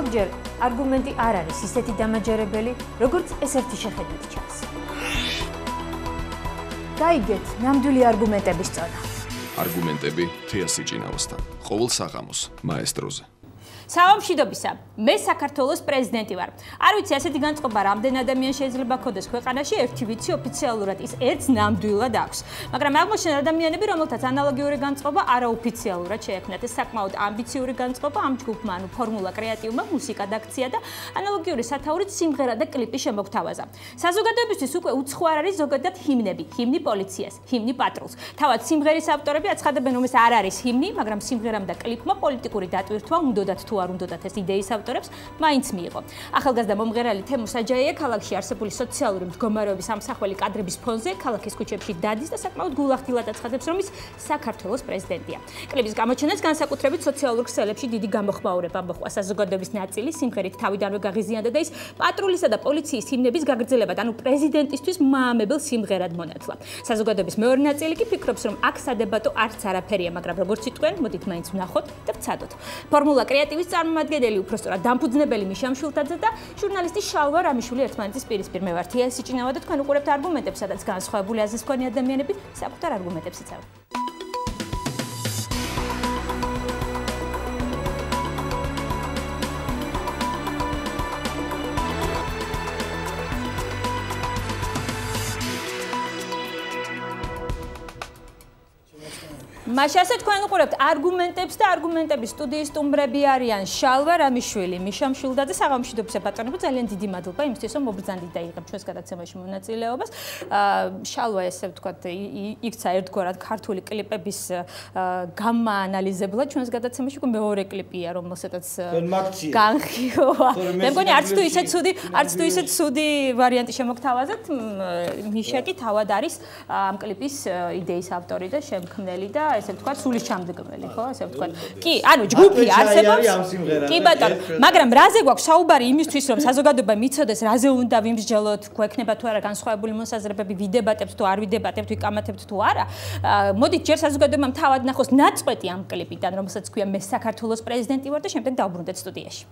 ზოგჯერ არგუმენტი არ არის ისეთი დამაჯერებელი, როგორც ეს ერთი შეხედვით ჩანს. გაიგეთ ნამდვილი არგუმენტების წონა. არგუმენტები თეა სიჭინაოსთან. ყოველ საღამოს მაესტროზე. Საამშვიდობისა, მე საქართველოს პრეზიდენტი ვარ. არ ვიცი, ასეთი განწყობა რამდენ ადამიანს შეიძლება ქონდეს ქვეყანაში, ერთი ვიცი ოფიციალურად ის ერთს ნამდვილად აქვს. მაგრამ აღმოჩნდა ადამიანები, რომელთაც ანალოგიური განწყობა არაოფიციალურად შეექმნათ. ეს საკმაოდ ამბიციური განწყობა ამ ჯგუფმა, ანუ ფორმულა კრეატივმა, მუსიკა და აქცია და ანალოგიური სათაურით სიმღერა და კლიპი შემოგთავაზა. საზოგადოებისთვის უკვე უცხო არ არის ზოგადად ჰიმნები, ჰიმნი პოლიციას, ჰიმნი პატრულს. თავად სიმღერის ავტორები აცხადებენ, რომ ეს არ არის ჰიმნი, მაგრამ სიმღერამ და კლიპმა პოლიტიკური დატვირთვა უნდათ თუ არ უნდათ ეს იდეის ავტორებს მაინც მიიღო. ახალგაზრდა მომღერალი თემუ საჯაია ქალაქში არსებული სოციალური მდგომარეობის ამსახველი კადრების ფონზე ქალაქის ქუჩებში დადის და საკმაოდ გულახდილად აცხადებს, რომ ის საქართველოს პრეზიდენტია. კლიპის გამოჩენას განსაკუთრებით სოციალურ ქსელებში დიდი გამოხმაურება მოჰყვა. საზოგადოების ნაწილი სიმღერით თავიდანვე გაღიზიანდა და ის პატრულისა და პოლიციის ჰიმნების გაგრძელებად, ანუ პრეზიდენტისთვის მაამებელ სიმღერად მონათლა. საზოგადოების მეორე ნაწილი კი ფიქრობს, რომ აქ სადებატო არც არაფერია, მაგრამ როგორც იტყვიან, მოდით მაინც ვნახოთ და ვცადოთ. ფორმულა კრეატივის წარმომადგენელი უпростоრად დამფუძნებელი მიშა მშვილდაძე და ჟურნალისტი შალვა რამიშვილი ერთმანეთის პირისპირ მე ვარ თეა სიჭინავა და თქვენ უყურებთ არგუმენტებს, სადაც განსხვავებული აზრის მქონე ადამიანები საკუთარ არგუმენტებს იცავენ. მაშასე თქვენ უყურებთ არგუმენტებს და არგუმენტების სტუდიის სტუმრები არიან შალვა რამიშვილი, მიშა მშვილდაძე. საღამოშვიდობისა ბატონებო, ძალიან დიდი მადლობა იმისთვის, რომ მობრძანდით და იღებ ჩვენს გადაცემაში მონაწილეობას. შალვა, ესე ვთქვათ, იქცა ერთგვარად ქართული კლიპების გამაანალიზებლად ჩვენს გადაცემაში, უკვე მეორე კლიპია, რომელსაც განხილვა. მე მგონი არც თუ ისეთ ცუდი ვარიანტი შემოგთავაზეთ. მიშა კი თავად არის ამ კლიპის იდეის ავტორი და შემქმნელი და ესე ვთქვათ, სულის ჩამდგმელი, ხო, ესე ვთქვათ. კი, ანუ ჯგუფი არსებობს. კი ბატონო, მაგრამ რაზე გვაქვს საუბარი იმისთვის, რომ საზოგადოება მიცოდეს, რაზე უნდა ვიმსჯელოთ, გვექნება თუ არა განსხვავებული მოსაზრებები, ვიდებატებთ თუ არ ვიდებატებთ, ვიკამათებთ თუ არა. მოდით ჯერ საზოგადოებამ თავად ნახოს ნაწყვეტი ამ კლიპიდან, რომელსაც ქვია მე საქართველოს პრეზიდენტი ვარ და შემდეგ დავბრუნდეთ სტუდიაში.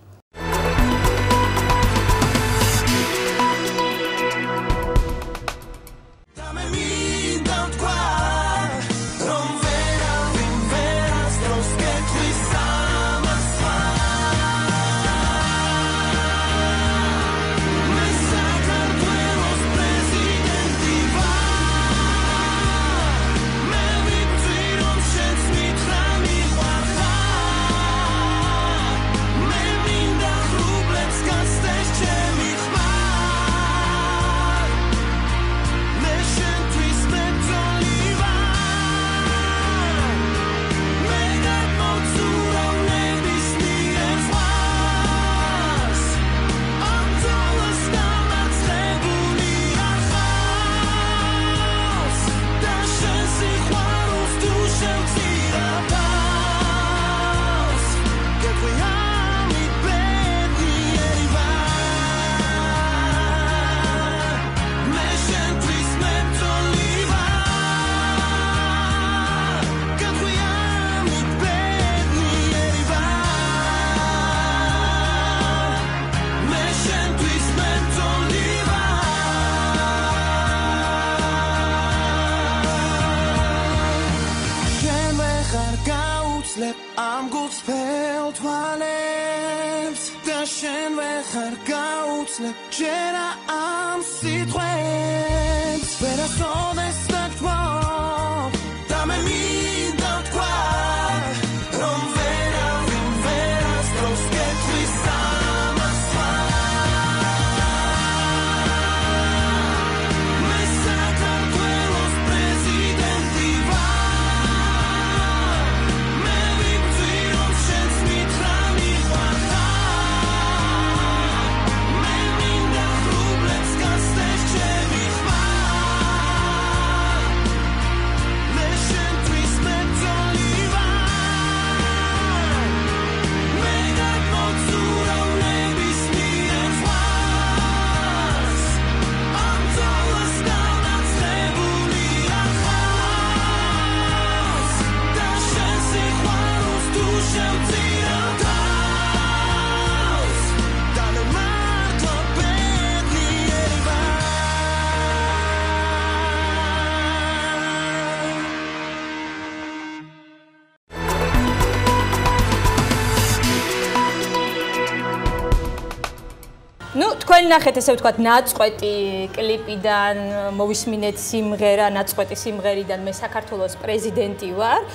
თქვენ ნახეთ ესე ვთქვათ ნაწყვეტი კლიპიდან მოვისმინეთ სიმღერა ნაწყვეტი სიმღერიდან მე საქართველოს პრეზიდენტი ვარ.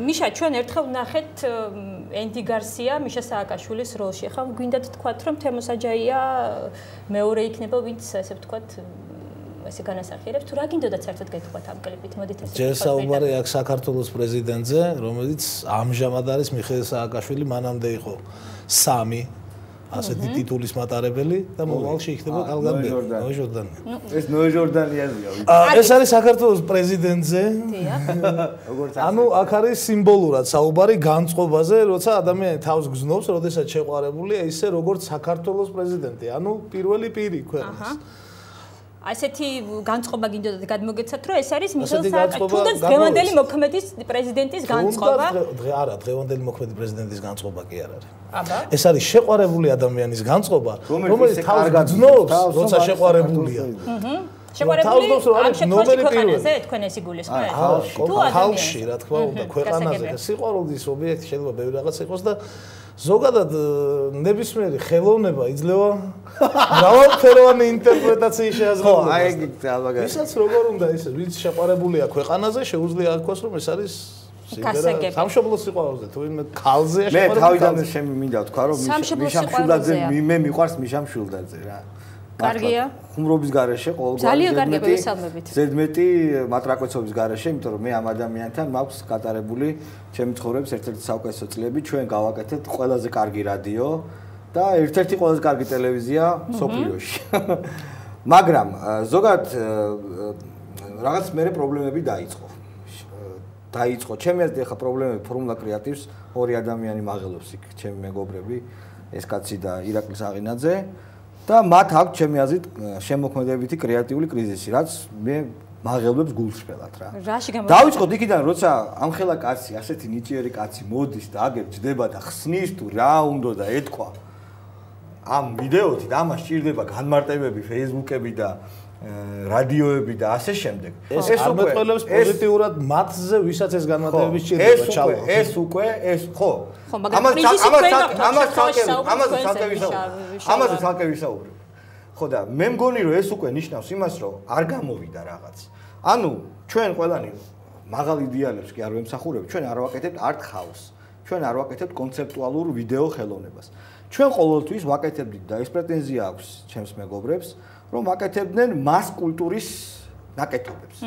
მიშა ჩვენ ერთხელ ნახეთ ენდი გარსია მიშა სააკაშვილის როლში. ხა გვინდა თქვათ რომ თემოსაჯაია მეორე იქნება ვინც ესე ვთქვათ ესე განასახიერებს თუ რა გინდოდა საერთოდ გეთქვათ ამ კლიპით მოდით ესე ჯერ საუბარი აქვს საქართველოს პრეზიდენტზე რომელიც ამჟამად არის მიხეილ სააკაშვილი მანამდე იყო 3 ასეთი ტიტულის მატარებელი და მომავალში იქნება კალგანბე ნოე ჟორდანი ეს ნოე ჟორდანიანია ეს არის საქართველოს პრეზიდენტზე ანუ აქ არის სიმბოლურად საუბარი განწყობაზე როცა ადამიანი თავს გზნობს როდესაც შეყვარებულია ისე როგორც საქართველოს პრეზიდენტი ანუ პირველი პირი ქვეყნის ასეთი განწყობა გინდოდა გადმოგეცათ რომ ეს არის მიხეილ სააკაშვილის თუნდაც დღევანდელი მოქმედის პრეზიდენტის განწყობა არა დღევანდელი მოქმედი პრეზიდენტის განწყობა კი არ არის აბა ეს არის შეყვარებული ადამიანის განწყობა რომელიც თავს გძნობს როცა შეყვარებულია შეყვარებული ამ შემთხვევაში ქვეყანაზე თქვენ ეს იგულისხმეთ თუ ხალხში რა თქმა უნდა ქვეყანაზე სიყვარულის ობიექტი შეიძლება ბევრი რაღაც იყოს და ზოგადად ნებისმიერი ხელოვნება იძლევა მრავალფეროვანი ინტერპრეტაციის შესაძლებლობას. აი ეგ ალბათ. ისაც როგორ უნდა ისე, ვინც შეყვარებულია ქვეყანაზე, შეუძლია ათქვას, რომ ეს არის სამშობლოს სიყვარულზე, თუ ვინმე ქალზეა შეყვარებული. მე თავიდან მინდა ვთქვა, რომ მიშამშულაძე მე მიყვარს მიშამშულაძე რა. კარგია. ხუმრობის გარეშე ყოველგვარი ძალიან კარგია გესალმებით. ზედმეტი მატრაკოცობის გარეშე, იმიტომ რომ მე ამ ადამიანთან მაქვს გატარებული ჩემი ცხოვრების ერთ-ერთი საუკეთესო წლები, ჩვენ გავაკეთეთ ყველაზე კარგი რადიო და ერთ-ერთი ყველაზე კარგი ტელევიზია სოფლიოში. მაგრამ ზოგადად რაღაც მერე პრობლემები დაიწყო. ჩემი აზრით ახლა პრობლემები ფორმულა კრეატივს ორი ადამიანი მაღელობს იქ, ჩემი მეგობრები, ეს კაცი და ირაკლი საღინაძე. და მათ აქვს ჩემი აზრით შემოქმედებითი კრეატიული კრიზისი, რაც მე მაღელვებს გულშველად რა. დავიწყოთ იქიდან, როცა ამხელა კაცი, ასეთი ნიჭიერი კაცი მოდის და აგერ ჯდება და ხსნის თუ რა უნდა და ეთქვა ამ ვიდეოთი და ამას სჭირდება განმარტებები Facebook-ები და რადიოები და ასე შემდეგ. ეს არმეტყველებს პოზიტიურად მათზე, ვისაც ეს განმარტებები სჭირდება ჩალო. ეს უკვე ხო. ამაზე ცალკე ვისაუბრებ. ხო და მე მგონი რომ ეს უკვე ნიშნავს იმას რომ არ გამოვიდა რაღაც. ანუ ჩვენ ყველანი მაღალ იდეალებს კი არ ვემსახურებთ, ჩვენ არ ვაკეთებთ art house. ჩვენ არ ვაკეთებთ კონცეპტუალურ ვიდეო ხელოვნებას. ჩვენ ყოველთვის ვაკეთებდით და ეს პრეტენზია აქვს ჩემს მეგობრებს, რომ ვაკეთებდნენ მას კულტურის ნაკეთობებს.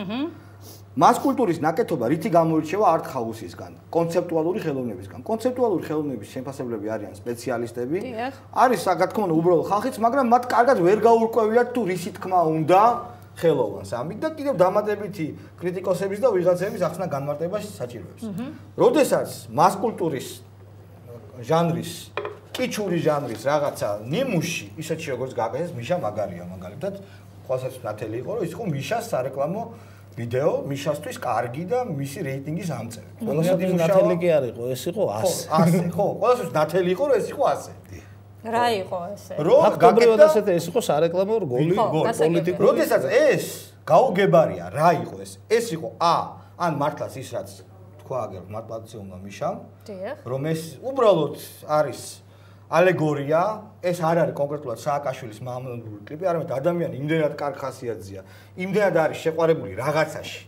მას კულტურის ნაკეთობა რითი გამოირჩევა art house-ისგან, კონცეპტუალური ხელოვნებისგან. კონცეპტუალური ხელოვნების შემფასებლები არიან სპეციალისტები. არის საგათქმო უბრალოდ ხალხიც, მაგრამ მათ კარგად ვერ გაურკვევიათ თუ რისი თქმა უნდა ხელოვანს. ამით და კიდევ დამატებითი კრიტიკოსების და ვიღაცების ახსნა განმარტებაში საჭიროებს. როდესაც მას კულტურის ჟანრის კიჩური ჟანრის რაღაცა ნიმუში, ისეთი როგორც გააკეთეს მიშა მაგარია მაგალითად, ყოველთვის ნათელი იყო, რომ ის იყო მიშას სარეკლამო ვიდეო, მიშასთვის კარგი და მისი რეიტინგის ამწევი. ყოველთვის ნათელი კი არ იყო, ეს იყო 100. ხო, ყოველთვის ნათელი იყო, რომ ეს იყო 100. რა იყო ესე? ფაქტობრივად ასეთი ეს იყო სარეკლამო რგოლი პოლიტიკური. როდესაც ეს გაუგებარია, რა იყო ეს? ეს იყო ან მართლაც ის რაც თქვა აგერ მარტლაციონმა მიშამ, რომ ეს უბრალოდ არის ალეგორია, ეს არ არის კონკრეტულად სააკაშვილის მამონტური კლიპი, არამედ ადამიანი იმდენად კარგ ხასიათზეა, იმდენად არის შეყვარებული რაღაცაში.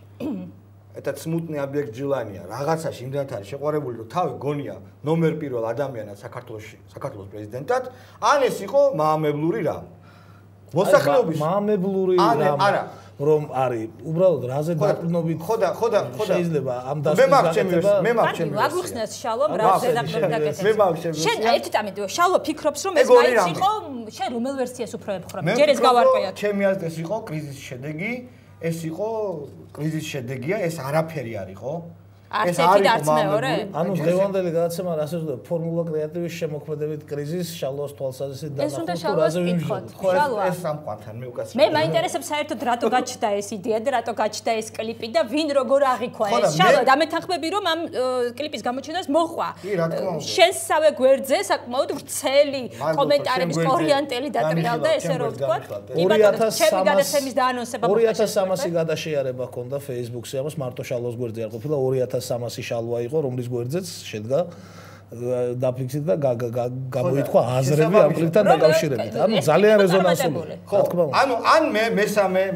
ეტა სმუტნი ობიექტ ჯილანია, რაღაცაში იმდენად არის შეყვარებული, რომ თავი გონია ნომერ პირველ ადამიანად საქართველოს პრეზიდენტად, ან ეს იყო მაამებლური რამ. მოსახლეობის მაამებლური რამ. არა რომ არის უბრალოდ რაზე დაყრდნობით ხოდა შეიძლება ამ დასკვნას მე მაქვს ჩემი ვაგუხსნას შალვა რაზე დაყრდნობით გაკეთებს მე მაქვს ჩემი შენ ერთი წამით შალვა ფიქრობს რომ ეს მაინც იყო შენ რომელ ვერსიას უფრო ემხრობ ჯერ ეს გავარკვიოთ ჩემი აზრით ეს იყო კრიზისის შედეგი ეს იყო კრიზისის შედეგია ეს არაფერი არ იყო ეს არის მეორე ანუ დღევანდელი გადაცემა რასაც ვთქვი ფორმულა კრეატივის შემოქმედებით კრიზის შალვას თვალსაზრისით დანახო რაზე ვიმჟღავ ეს სამყართან მე უკაცრავ მე მაინტერესებს საერთოდ რატო გაჩნდა ეს იდეა და რატო გაჩნდა ეს კლიპი და ვინ როგორ აღიქვა ეს შალვა დამეთანხმები რომ ამ კლიპის გამოჩენას მოხვა შენსავე გვერდზე საკმაოდ ვრცელი კომენტარების ორიენტელი დატრიალდა ესე რომ ვთქვა იმათ ჩემი გადაცემის დაანონსება 2300 გადაშიარება ჰქონდა Facebook-ზე ამას მარტო შალვას გვერდზე არ ყოფილა 2300 300 შალვა იყო, რომლის გვერდზეც შედგა დაფიქსირდა და გამოითქვა აზრები ამ კლიპთან დაკავშირებით. ანუ ძალიან რეზონანსული. ხო, ანუ ან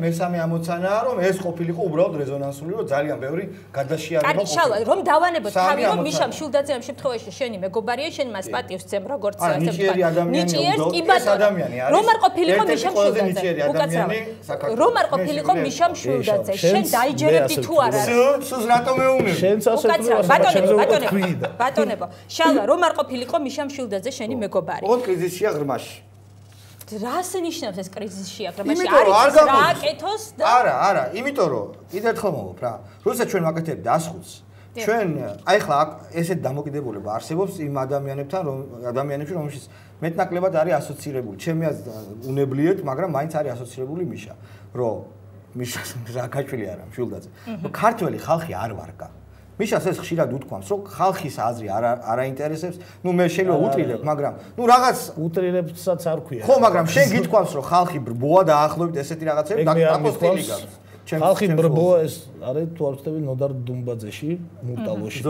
მესამე ამოცანაა, რომ ეს ყოფილიყო უბრალოდ რეზონანსული, რომ ძალიან ბევრი გადაშიარება ყოფილა. შალვა, რომ დავანებოთ თავი, რომ მიშა მშვილდაძე ამ შემთხვევაში შენი მეგობარია, შენ მას პატივს ძემ, როგორც ასე ვთქვა. ნიჭიერს კი ბატონო. რომ არ ყოფილიყო მიშა მშვილდაძე. უკაცრავად. რომ არ ყოფილიყო მიშა მშვილდაძე, შენ დაიჯერებდი თუ არა? სულ რატომ მეუბნები? შენც ასე ვთქვა. ბატონებო, შალვა, რომ არ ყოფილიყო მიშა მშვილდაძე შენი მეგობარი. ოღონდ კრიზისია ღრმაში. რას ნიშნავს ეს კრიზისია ღრმაში? არის რა აკეთოს და არა, იმიტომ რომ კიდევ ერთხელ მოვობ რა. როცა ჩვენ ვაკეთებთ დასხუთს, ჩვენ აი ხლა ესეთ დამოკიდებულება არსებობს იმ ადამიანებთან, რომელშიც მეტნაკლებად არის ასოცირებული. ჩემი აზრით უნებლიეთ, მაგრამ მაინც არის ასოცირებული მიშა, რომ მიშას რა გაჭვილი არა მშვილდაძე. ქართველი ხალხი არ ვარგა. მიშას ეს ხშირად უთქვამს, რომ ხალხის აზრი არ აინტერესებს. ნუ მე შეიძლება უტრირებ, მაგრამ ნუ რაღაც უტრირებსაც არ ქვია. ხო, მაგრამ შენ გითქვამს, რომ ხალხი ბრბოა დაახლოებით ესეთი რაღაცები დაკოსტილი გაქვს. ხალხი ბრბოა ეს არის თუ არ ვწდები ნოდარ დუმბაძეში, მურტალოში.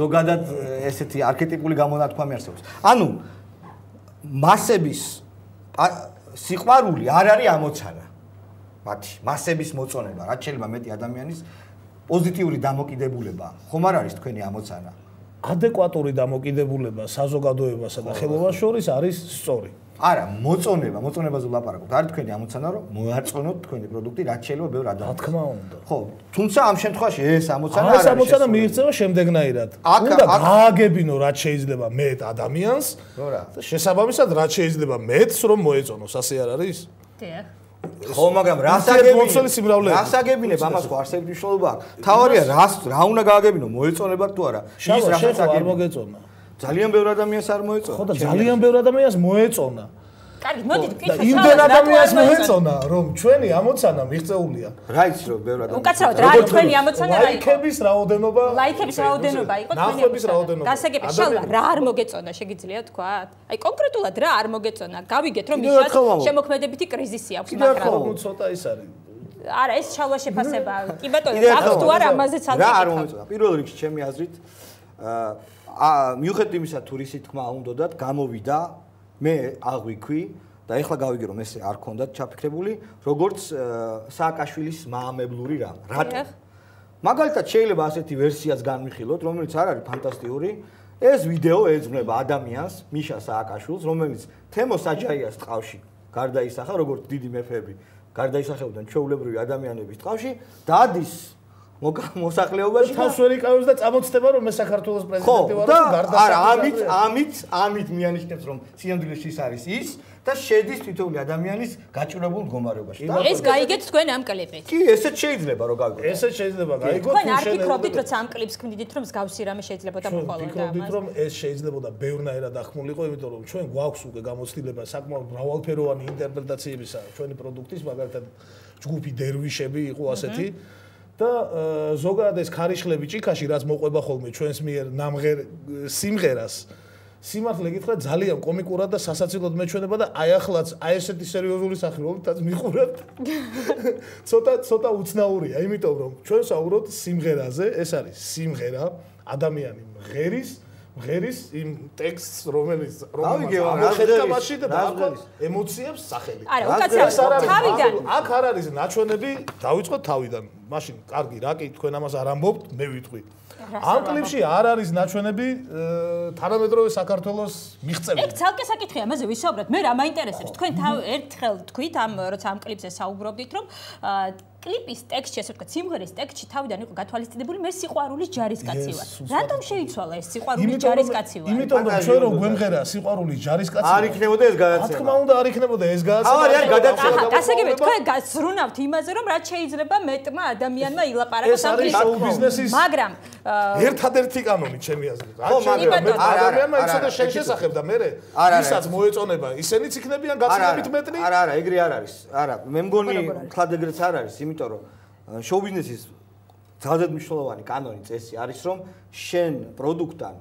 ზოგადად ესეთი არქეტიპული გამონათქვამი არსებობს. ანუ მასების სიყვარული არ არის ამოცანა. მათი მასების მოწონება, რაც შეიძლება მეტი ადამიანის პოზიტიური დამოკიდებულება ხომ არ არის თქვენი ამოცანა? ადეკვატური დამოკიდებულება საზოგადოებასა და ხელობას შორის არის სწორი. არა, მოწონებაზე ვლაპარაკობთ. არის თქვენი ამოცანა, რომ მოაწონოთ თქვენი პროდუქტი, რაც შეიძლება ბევრ ადამიანს. რა თქმა უნდა. ხო, თუმცა ამ შემთხვევაში ეს ამოცანა არ არის. ეს ამოცანა მიიღწევა შემდეგნაირად. უნდა გააგებინო, რაც შეიძლება მეტ ადამიანს და შესაბამისად, რაც შეიძლება მეტს რომ მოეწონოს, ასე არ არის? დიახ. ხო, მაგრამ რას აგებინებ ამას ხო არსებითი მნიშვნელობა აქვს. თავარია რა უნდა გააგებინო, მოეწონება თუ არა? ის რაღაც არ მოგეწონა. ძალიან ბევრ ადამიანს არ მოეწონა. ხო და ძალიან ბევრ ადამიანს მოეწონა. კარგი, მოდით ვკითხოთ. იმდენ ადამიანს მოეწონა, რომ ჩვენი ამოცანა მიღწეულია. რა იცი რომ ბევრ ადამიანს. უკაცრავად, რა არის თქვენი ამოცანა რა იყო? ლაიქების რაოდენობა. ლაიქების რაოდენობა იყო თქვენი ამოცანა. ნახვების რაოდენობა. გასაგები, შალვა, რა არ მოგეწონა, შეგიძლია თქვა? აი კონკრეტულად რა არ მოგეწონა? გავიგეთ, რომ მიშას შემოქმედებითი კრიზისი აქვს, მაგრამ ცოტა ის არის. არა, ეს შალვა შეფასება. კი ბატონო, აქვს თუ არა ამაზე ცალკე. რა არ მომეწონა? პირველ რიგში ჩემი აზრით მიუხედავად იმისა, თუ რისი თქმა უნდათ, გამოვიდა მე აღვიქვი და ეხლა გავიგე რომ ესე არ ქონდათ ჩაფიქრებული, როგორც სააკაშვილის მაამებლური რამ. რატომ? მაგალითად შეიძლება ასეთი ვერსიაც განვიხილოთ, რომელიც არ არის ფანტასტიკური. ეს ვიდეო ეძღვნება ადამიანს, მიშა სააკაშვილს, რომელიც თემო საჯაიას ტყავში გარდაისახა, როგორც დიდი მეფეები გარდაისახებდნენ ჩვეულებრივი ადამიანების ტყავში და ადის მოსახლეობაში თავს ვერ იკავებს და წამოწდება რომ მე საქართველოს პრეზიდენტი ვარ და გარდასახდა. ამით მიანიშნებს რომ სიამდილეში ის არის ის და შედის თითოეული ადამიანის გაჭირებულ მდგომარეობაში. ეს გაიგეთ თქვენ ამ კლიპით. კი, ესეც შეიძლება რომ გავიგოთ. ესეც შეიძლება გაიგოთ. თქვენ არ ფიქრობთ, როცა ამ კლიპს ქმნიდით, რომ მსგავსი რამე შეიძლება მოხოლოდა ამას? ფიქრობთ, რომ ეს შეიძლება ბევრნაირად ახმულიყო, იმიტომ რომ ჩვენ გვაქვს უკვე გამოცდილება საკმაოდ მრავალფეროვანი ინტერპრეტაციებისა ჩვენი პროდუქტის, მაგალითად ჯგუფი დერვიშები იყო ასეთი. და ზოგადად ეს ქარიშხლები ჭიქაში რაც მოყვება ხოლმე ჩვენს მიერ ნამღერ სიმღერას სიმართლე გითხრათ ძალიან კომიკურად და სასაცილოდ მეჩვენება და აი ახლაც აი ესეთი სერიოზული სახე რომელთაც მიყურებთ ცოტა უცნაურია იმიტომ რომ ჩვენ საუბრობთ სიმღერაზე ეს არის სიმღერა ადამიანი მღერის იმ ტექსტს რომელიც აღხედავაში და დააყენს ემოციებს სახელი. არა, უკაცრავად თავიდან. აქ არ არის ნაჩვენები, დავიწყოთ თავიდან. მაშინ კარგი, რა კი თქვენ ამას არ ამბობთ, მე ვიტყვი. ამ კლიპში არ არის ნაჩვენები თანამედროვე საქართველოს მიღწევები. ეგ ცალკე საკითხია, ამაზე ვისაუბროთ. მე რა მაინტერესებს? თქვენ ერთხელ თქვით როცა ამ კლიპზე საუბრობდით, რომ კლიპის ტექსტში, ასე ვთქვათ, სიმღერის ტექსტში თავიდან იყო გათვალისწინებული მე სიყვარულის ჯარისკაცი ვარ. რატომ შეიცვალა ეს სიყვარულის ჯარისკაცი ვარ? იმიტომ რომ ჩვენ რო გვემღერა სიყვარულის ჯარისკაცი არ იქნებოდა ეს გადაცემა. რა თქმა უნდა არ იქნებოდა ეს გადაცემა. არის გადაცემა. გასაგები თქვენ გასრუნავთ იმაზე რომ რაც შეიძლება მეტმა ადამიანმა ილაპარაკოს ამ კლიპში. მაგრამ ერთადერთი კანონი ჩემი აზრით. რაც შეიძლება მეტ ადამიანმა იცოდა შენ შესახებ და მე ისაც მოეწონება ისინიც იქნებიან გაცილებით მეტნი. არა, ეგრე არ არის. არა, მე მგონი ხლად ეგრეც არ არის, იმიტომ რომ შოუ ბიზნესის ძალიან მნიშვნელოვანი კანონი წესი არის რომ შენ პროდუქტთან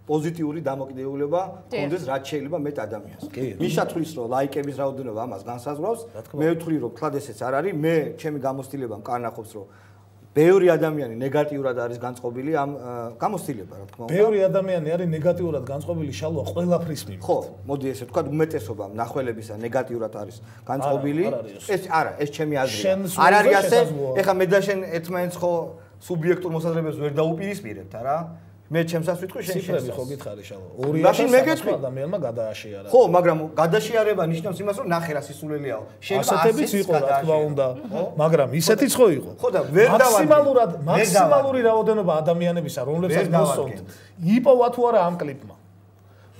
პოზიტიური დამოკიდებულება გქონდეს რაც შეიძლება მეტ ადამიანს. მიშა თვლის რომ ლაიკების რაოდენობა ამას განსაზღვრავს. მე ვთვლი რომ ხლად ესეც არ არის. მე ჩემი გამოცდილება მკარნახობს რომ ბევრი ადამიანი ნეგატიურად არის განწყობილი ამ გამოცდილება, რა თქმა უნდა. ბევრი ადამიანი არის ნეგატიურად განწყობილი შალვა ყველაფრის მიმართ. ხო, მოდი ესე ვთქვა, უმეტესობა მნახველებისა ნეგატიურად არის განწყობილი. ეს ჩემი აზრია. არ არის ასე. ეხლა მე და შენ ერთმანეთს ხო სუბიექტურ მოსაზრებებს ვერ დაუპირისპირებთ, არა? მე ჩემსაც ვიტყვი შენ ციფრები ხო გითხარი შალვა 200 ადამიანმა გადააშიარა ხო მაგრამ გადაშიარება ნიშნავს იმას რომ ნახე რა სისულელიაო ასეთებიც იყო რა თქმა უნდა მაგრამ ისეთიც ხო იყო ხო და ვერ დავარდი მაქსიმალური რაოდენობა ადამიანებისა რომლებსაც მოსწონთ იპოვა თუ არა ამ კლიპმა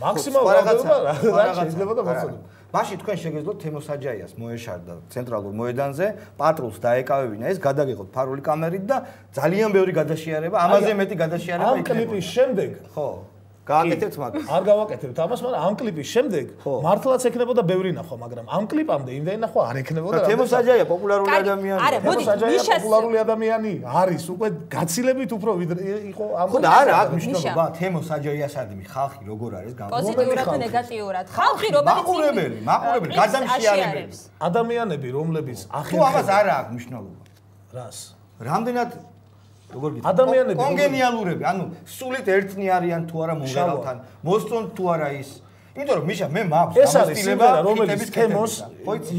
მაქსიმალური რაოდენობა რა შეიძლება და მოსწონთ მაშინ თქვენ შეგეძლოთ თემო საჯაიას მოეშარდა ცენტრალურ მოედანზე, პატრულს დაეკავებინა, ეს გადაგიღოთ ფარული კამერით და ძალიან ბევრი გადაშიარება, ამაზე მეტი გადაშიარება იქნება. ამ კლიპის შემდეგ, ხო, გააკეთებთ მაგას. არ გავაკეთებთ ამას, მაგრამ ამ კლიპის შემდეგ მართლაც ექნებოდა ბევრი ნახვა, მაგრამ ამ კლიპამდე იმდენი ნახვა არ ექნებოდა. თემო საჯაია პოპულარული ადამიანი. არა, მოდი, მიშას პოპულარული ადამიანი არის, უკვე გაცილებით უფრო ვიდრე იყო ამ. ხო და არა, აქ მნიშვნელობა, თემო საჯაიასადმი ხალხი როგორ არის გამო. პოზიტიურად და ნეგატიურად. ხალხი რომელიც მაყურებელი, გადამშიარებელი. ადამიანები, რომლებიც ახლა თუ ამას არა აქვს მნიშვნელობა. რას? რამდენად როგორ გითხრათ? ადამიანები კონგენიალურები, ანუ სულით ერთნი არიან თუ არა მომღერალთან, მოსწონთ თუ არა ის. იმიტომ რომ მიშა მე მაქვს გამოცდილება, რომელიც თემოს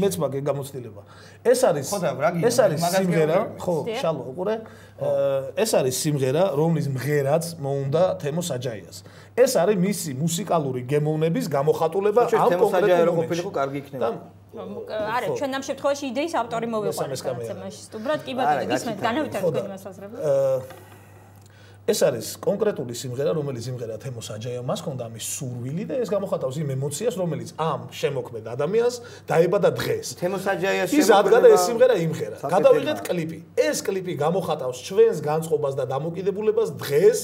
მეც მაქვს გამოცდილება. ეს არის სიმღერა, ხო, შალვა, უყურე. ეს არის სიმღერა, რომლის მღერაც მოუნდა თემო საჯაიას. ეს არის მისი მუსიკალური გემოვნების გამოხატულება ამ კონკრეტულ ყოფილიყო კარგი იქნება. არა, ჩვენ ამ შემთხვევაში იდეის ავტორი მოვიყვანეთ გადაცემაში. სტუბრად კი ბატონო, გისმენთ, განავითაროთ თქვენი მასაზრება. ეს არის კონკრეტული სიმღერა, რომელიც სიმღერა თემო საჯაია მას ჰქონდა ამის სურვილი და ეს გამოხატავს იმ ემოციას, რომელიც ამ შემოქმედ ადამიანს დაებადა დღეს. თემო საჯაიას ის ადგადა ეს სიმღერა იმღერა. გადავიღეთ კლიპი. ეს კლიპი გამოხატავს ჩვენს განწყობას და დამოკიდებულებას დღეს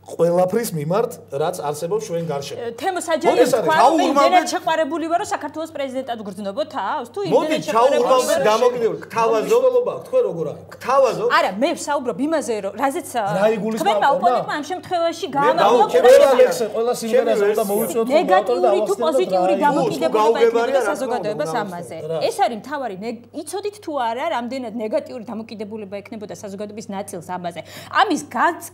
ყველაფრის მიმართ, რაც არსებობს ჩვენ გარშემო. თემო საჯაიას თქვა, იმდენად შეყვარებული ვარო საქართველოს პრეზიდენტად გრძნობო თავს? თუ იმდენად შეყვარებული ვარ, დამოკიდებული. თავაზობა, თქვენ როგორ არის? თავაზობ. არა, მე ვსაუბრობ იმაზე, რომ რაზეც თქვენმა ოპონენტმა ამ შემთხვევაში ყველა სიმღერაზე უნდა მოვიწვიოთ ნეგატიური თუ პოზიტიური დამოკიდებულება ექნება საზოგადოებას ამაზე. ეს არის მთავარი, იცოდით თუ არა, რამდენად ნეგატიური დამოკიდებულება ექნებოდა საზოგადოების ნაწილს ამაზე. ამის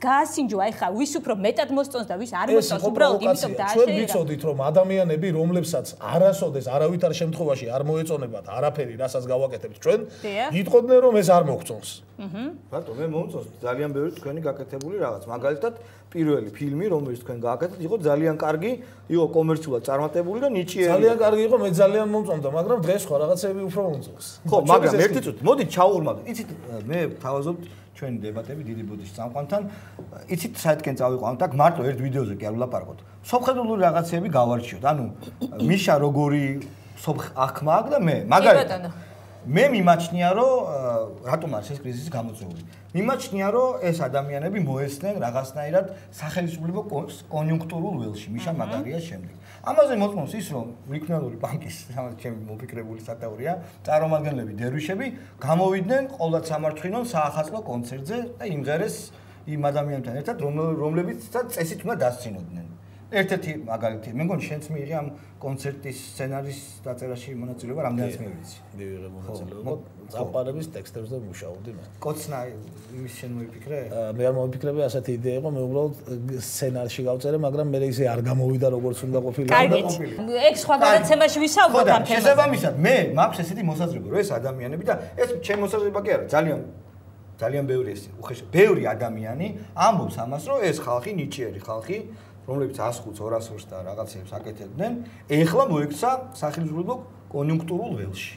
გაასინჯვა ეხა ვის უფრო მეტად მოსწონს და ვის არ მოსწონს უბრალოდ იმიტომ დააშერა. ჩვენ ვიცოდით რომ ადამიანები რომლებსაც არასოდეს არავითარ შემთხვევაში არ მოეწონებათ არაფერი რასაც გავაკეთებთ ჩვენ იტყოდნენ რომ ეს არ მოგწონს. ბატონო მე მომწონს ძალიან ბევრი თქვენი გაკეთებული რაღაც მაგალითად პირველი ფილმი რომელიც თქვენ გააკეთეთ იყო ძალიან კარგი იყო კომერციულად წარმატებული და ნიჭიერი ძალიან კარგი იყო მე ძალიან მომწონდა მაგრამ დღეს ხო რაღაცები უფრო მომწონს. ხო მაგრამ ერთი წუთი მოდი ჩაუღრმავდეთ იცით მე თავაზობთ ჩვენი დებატები დიდი ბოდიშის წამყვანთან იცით საერთკენ წავიყვანოთ აქ მარტო ერთ ვიდეოზე კი არ ვლაპარაკობთ. სოფხედული რაღაცები გავარჩიოთ. ანუ მიშა როგორი ახმა აქვს და მე მაგალითად მე მიმაჩნია რომ რატომ არის ეს კრიზისი გამოწვეული. მიმაჩნია რომ ეს ადამიანები მოესწნენ რაღაცნაირად სახელმწიფო კონიუნქტურულ ველში მიშა მაგარია შემდეგ. ამაზე მოწმობს ის რომ რეგიონალური ბანკის ჩემი მოფიქრებული სათაურია წარმომადგენლები დერვიშები გამოვიდნენ ყოველდღე სამართლინონ საახალწლო კონცერტზე და იმღერეს იმ ადამიანთან ერთად რომლებიც წესით უნდა დასცინოდნენ. ერთ-ერთი მაგალითი მე მგონი შენც მიიღე ამ კონცერტის სცენარის დაწერაში მონაწილეობა რამდენიც მე ვიცი. მივიღე მონაწილეობა წამყარების ტექსტებზე მუშაობდი მე. კოცნა იმის შენ მოიფიქრე? მე არ მოიფიქრები ასეთი იდეა იყო მე უბრალოდ სცენარში გავწერე მაგრამ მე ისე არ გამოვიდა როგორც უნდა ყოფილიყო. კარგით. ეგ სხვა გადაცემაში ვისაუბროთ ამ თემაზე. შესაბამისად მე მაქვს ესეთი მოსაზრება რომ ეს ადამიანები და ეს ჩემი მოსაზრება კი არა ძალიან ბევრი ეს ბევრი ადამიანი ამბობს ამას რომ ეს ხალხი ნიჭიერი ხალხი რომლებიც 105-200 და რაღაცებს აკეთებდნენ, ეხლა მოექცა სახელმწიფო კონიუნქტურულ ველში.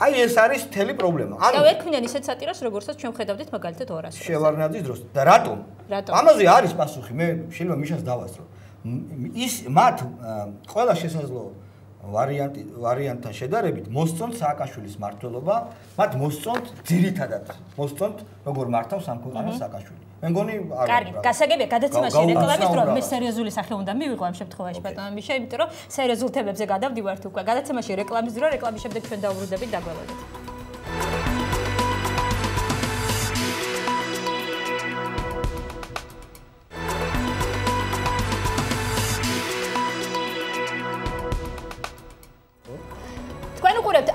აი ეს არის მთელი პრობლემა. ანუ და ვერქმნიან ისეთ სატირას, როგორცაც ჩვენ ხედავდით მაგალითად 200. შევარნაძის დროს. და რატომ? ამაზე არის პასუხი. მე შეიძლება მიშას დავასწრო. ის მათ ყველა შესაძლო ვარიანტთან შედარებით მოსწონთ სააკაშვილის მმართველობა, მათ მოსწონთ ძირითადად მოსწონთ როგორ მართავს ამ ქვეყანას სააკაშვილი. მე მგონი არ კარგი, გასაგებია გადაცემაში რეკლამის დრო მე სერიოზული სახე უნდა მივიღო ამ შემთხვევაში ბატონო მიშა, იმიტომ რომ სერიოზულ თემებზე გადავდივართ უკვე. გადაცემაში რეკლამის დრო, რეკლამის შემდეგ ჩვენ დავუბრუნდებით დაგველოდეთ.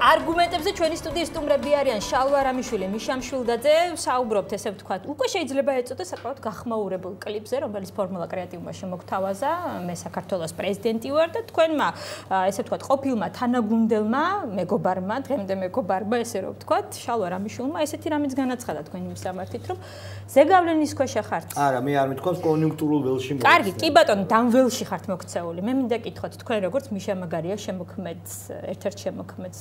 არგუმენტებზე ჩვენი სტუდიის სტუმრები არიან შალვა რამიშვილი, მიშა მშვილდაძე, საუბრობთ ესე ვთქვათ. უკვე შეიძლება ეწოდოს საკმაოდ გახმაურებულ კლიპზე, რომელიც ფორმულა კრეატიულმა შემოგთავაზა. მე საქართველოს პრეზიდენტი ვარ და თქვენმა ესე ვთქვათ ყოფილმა თანაგუნდელმა, მეგობარმა, დღემდე მეგობარმა ესე რომ ვთქვათ, შალვა რამიშვილმა ესეთი რამეც განაცხადა თქვენი მისამართით, რომ ზეგავლენის ქვეშ ხართ. არა, მე არ მithქვამს კონიუნქტურულ ველში მოიქცე. კარგი, კი ბატონო, დამველში ხართ მოქცეული. მე მინდა კითხოთ, თქვენ როგორც მიშა მაგარია შემოქმედს, ერთ-ერთ შემოქმედს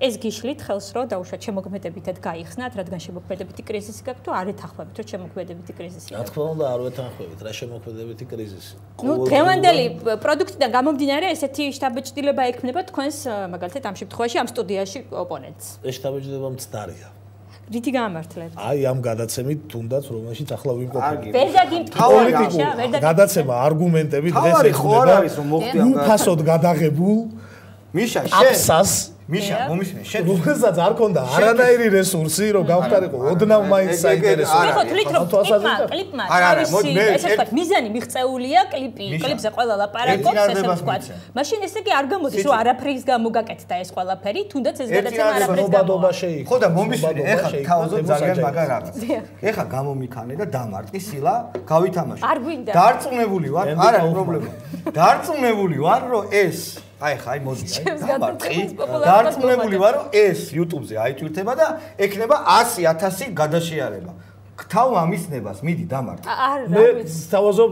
ეს გიშლით ხელს რო დაუშვათ შემოქმედებითად გაიხსნათ, რადგან შემოქმედებითი კრიზისი გაქვთ თუ არ ეთანხმებით, რომ შემოქმედებითი კრიზისი რა თქმა უნდა, არ ვეთანხმებით, რა შემოქმედებითი კრიზისი. ნუ დღევანდელი პროდუქტიდან გამომდინარე ესეთი შთაბეჭდილება ექმნება თქვენს მაგალითად ამ შემთხვევაში ამ სტუდიაში ოპონენტს. ეს შთაბეჭდილება მცდარია. რითი გაამართლეთ? აი ამ გადაცემით თუნდაც რომელშიც ახლა ვიმყოფებით. ვერ დაგიმტკიცე, გადაცემა არგუმენტები დღეს ეხება უფასოდ გადაღებულ მიშა შენ აფსას მიშა მომისმენ შენ რომელსაც არ ქონდა არანაირი რესურსი რომ გავხდარიყო ოდნავ მაინც საინტერესო ხო თვლით რომ კლიპმა ესე ვთქვათ მიზანი მიღწეულია კლიპზე ყველა ლაპარაკობს ესე ვთქვათ მაშინ ესე კი არ გამოდის რომ არაფრის გამო გაკეთდა ეს ყველაფერი თუნდაც ეს გადაცემა არაფრის გამო შეიქ ხო და მომისმენ ეხა თავზე ძალიან მაგარ რაღაც ეხა გამომიქანე და დამარტყი სილა გავითამაშო არ გვინდა დარწმუნებული ვარ არა პრობლემა დარწმუნებული ვარ რომ ეს აი ხაი მოდი აი დარწმუნებული ვარ რომ ეს YouTube-ზე აიტვირთება და ექნება 100,000 გადაშიარება. გთავ ამისნებას მიდი დამარტყე. მე თავაზობ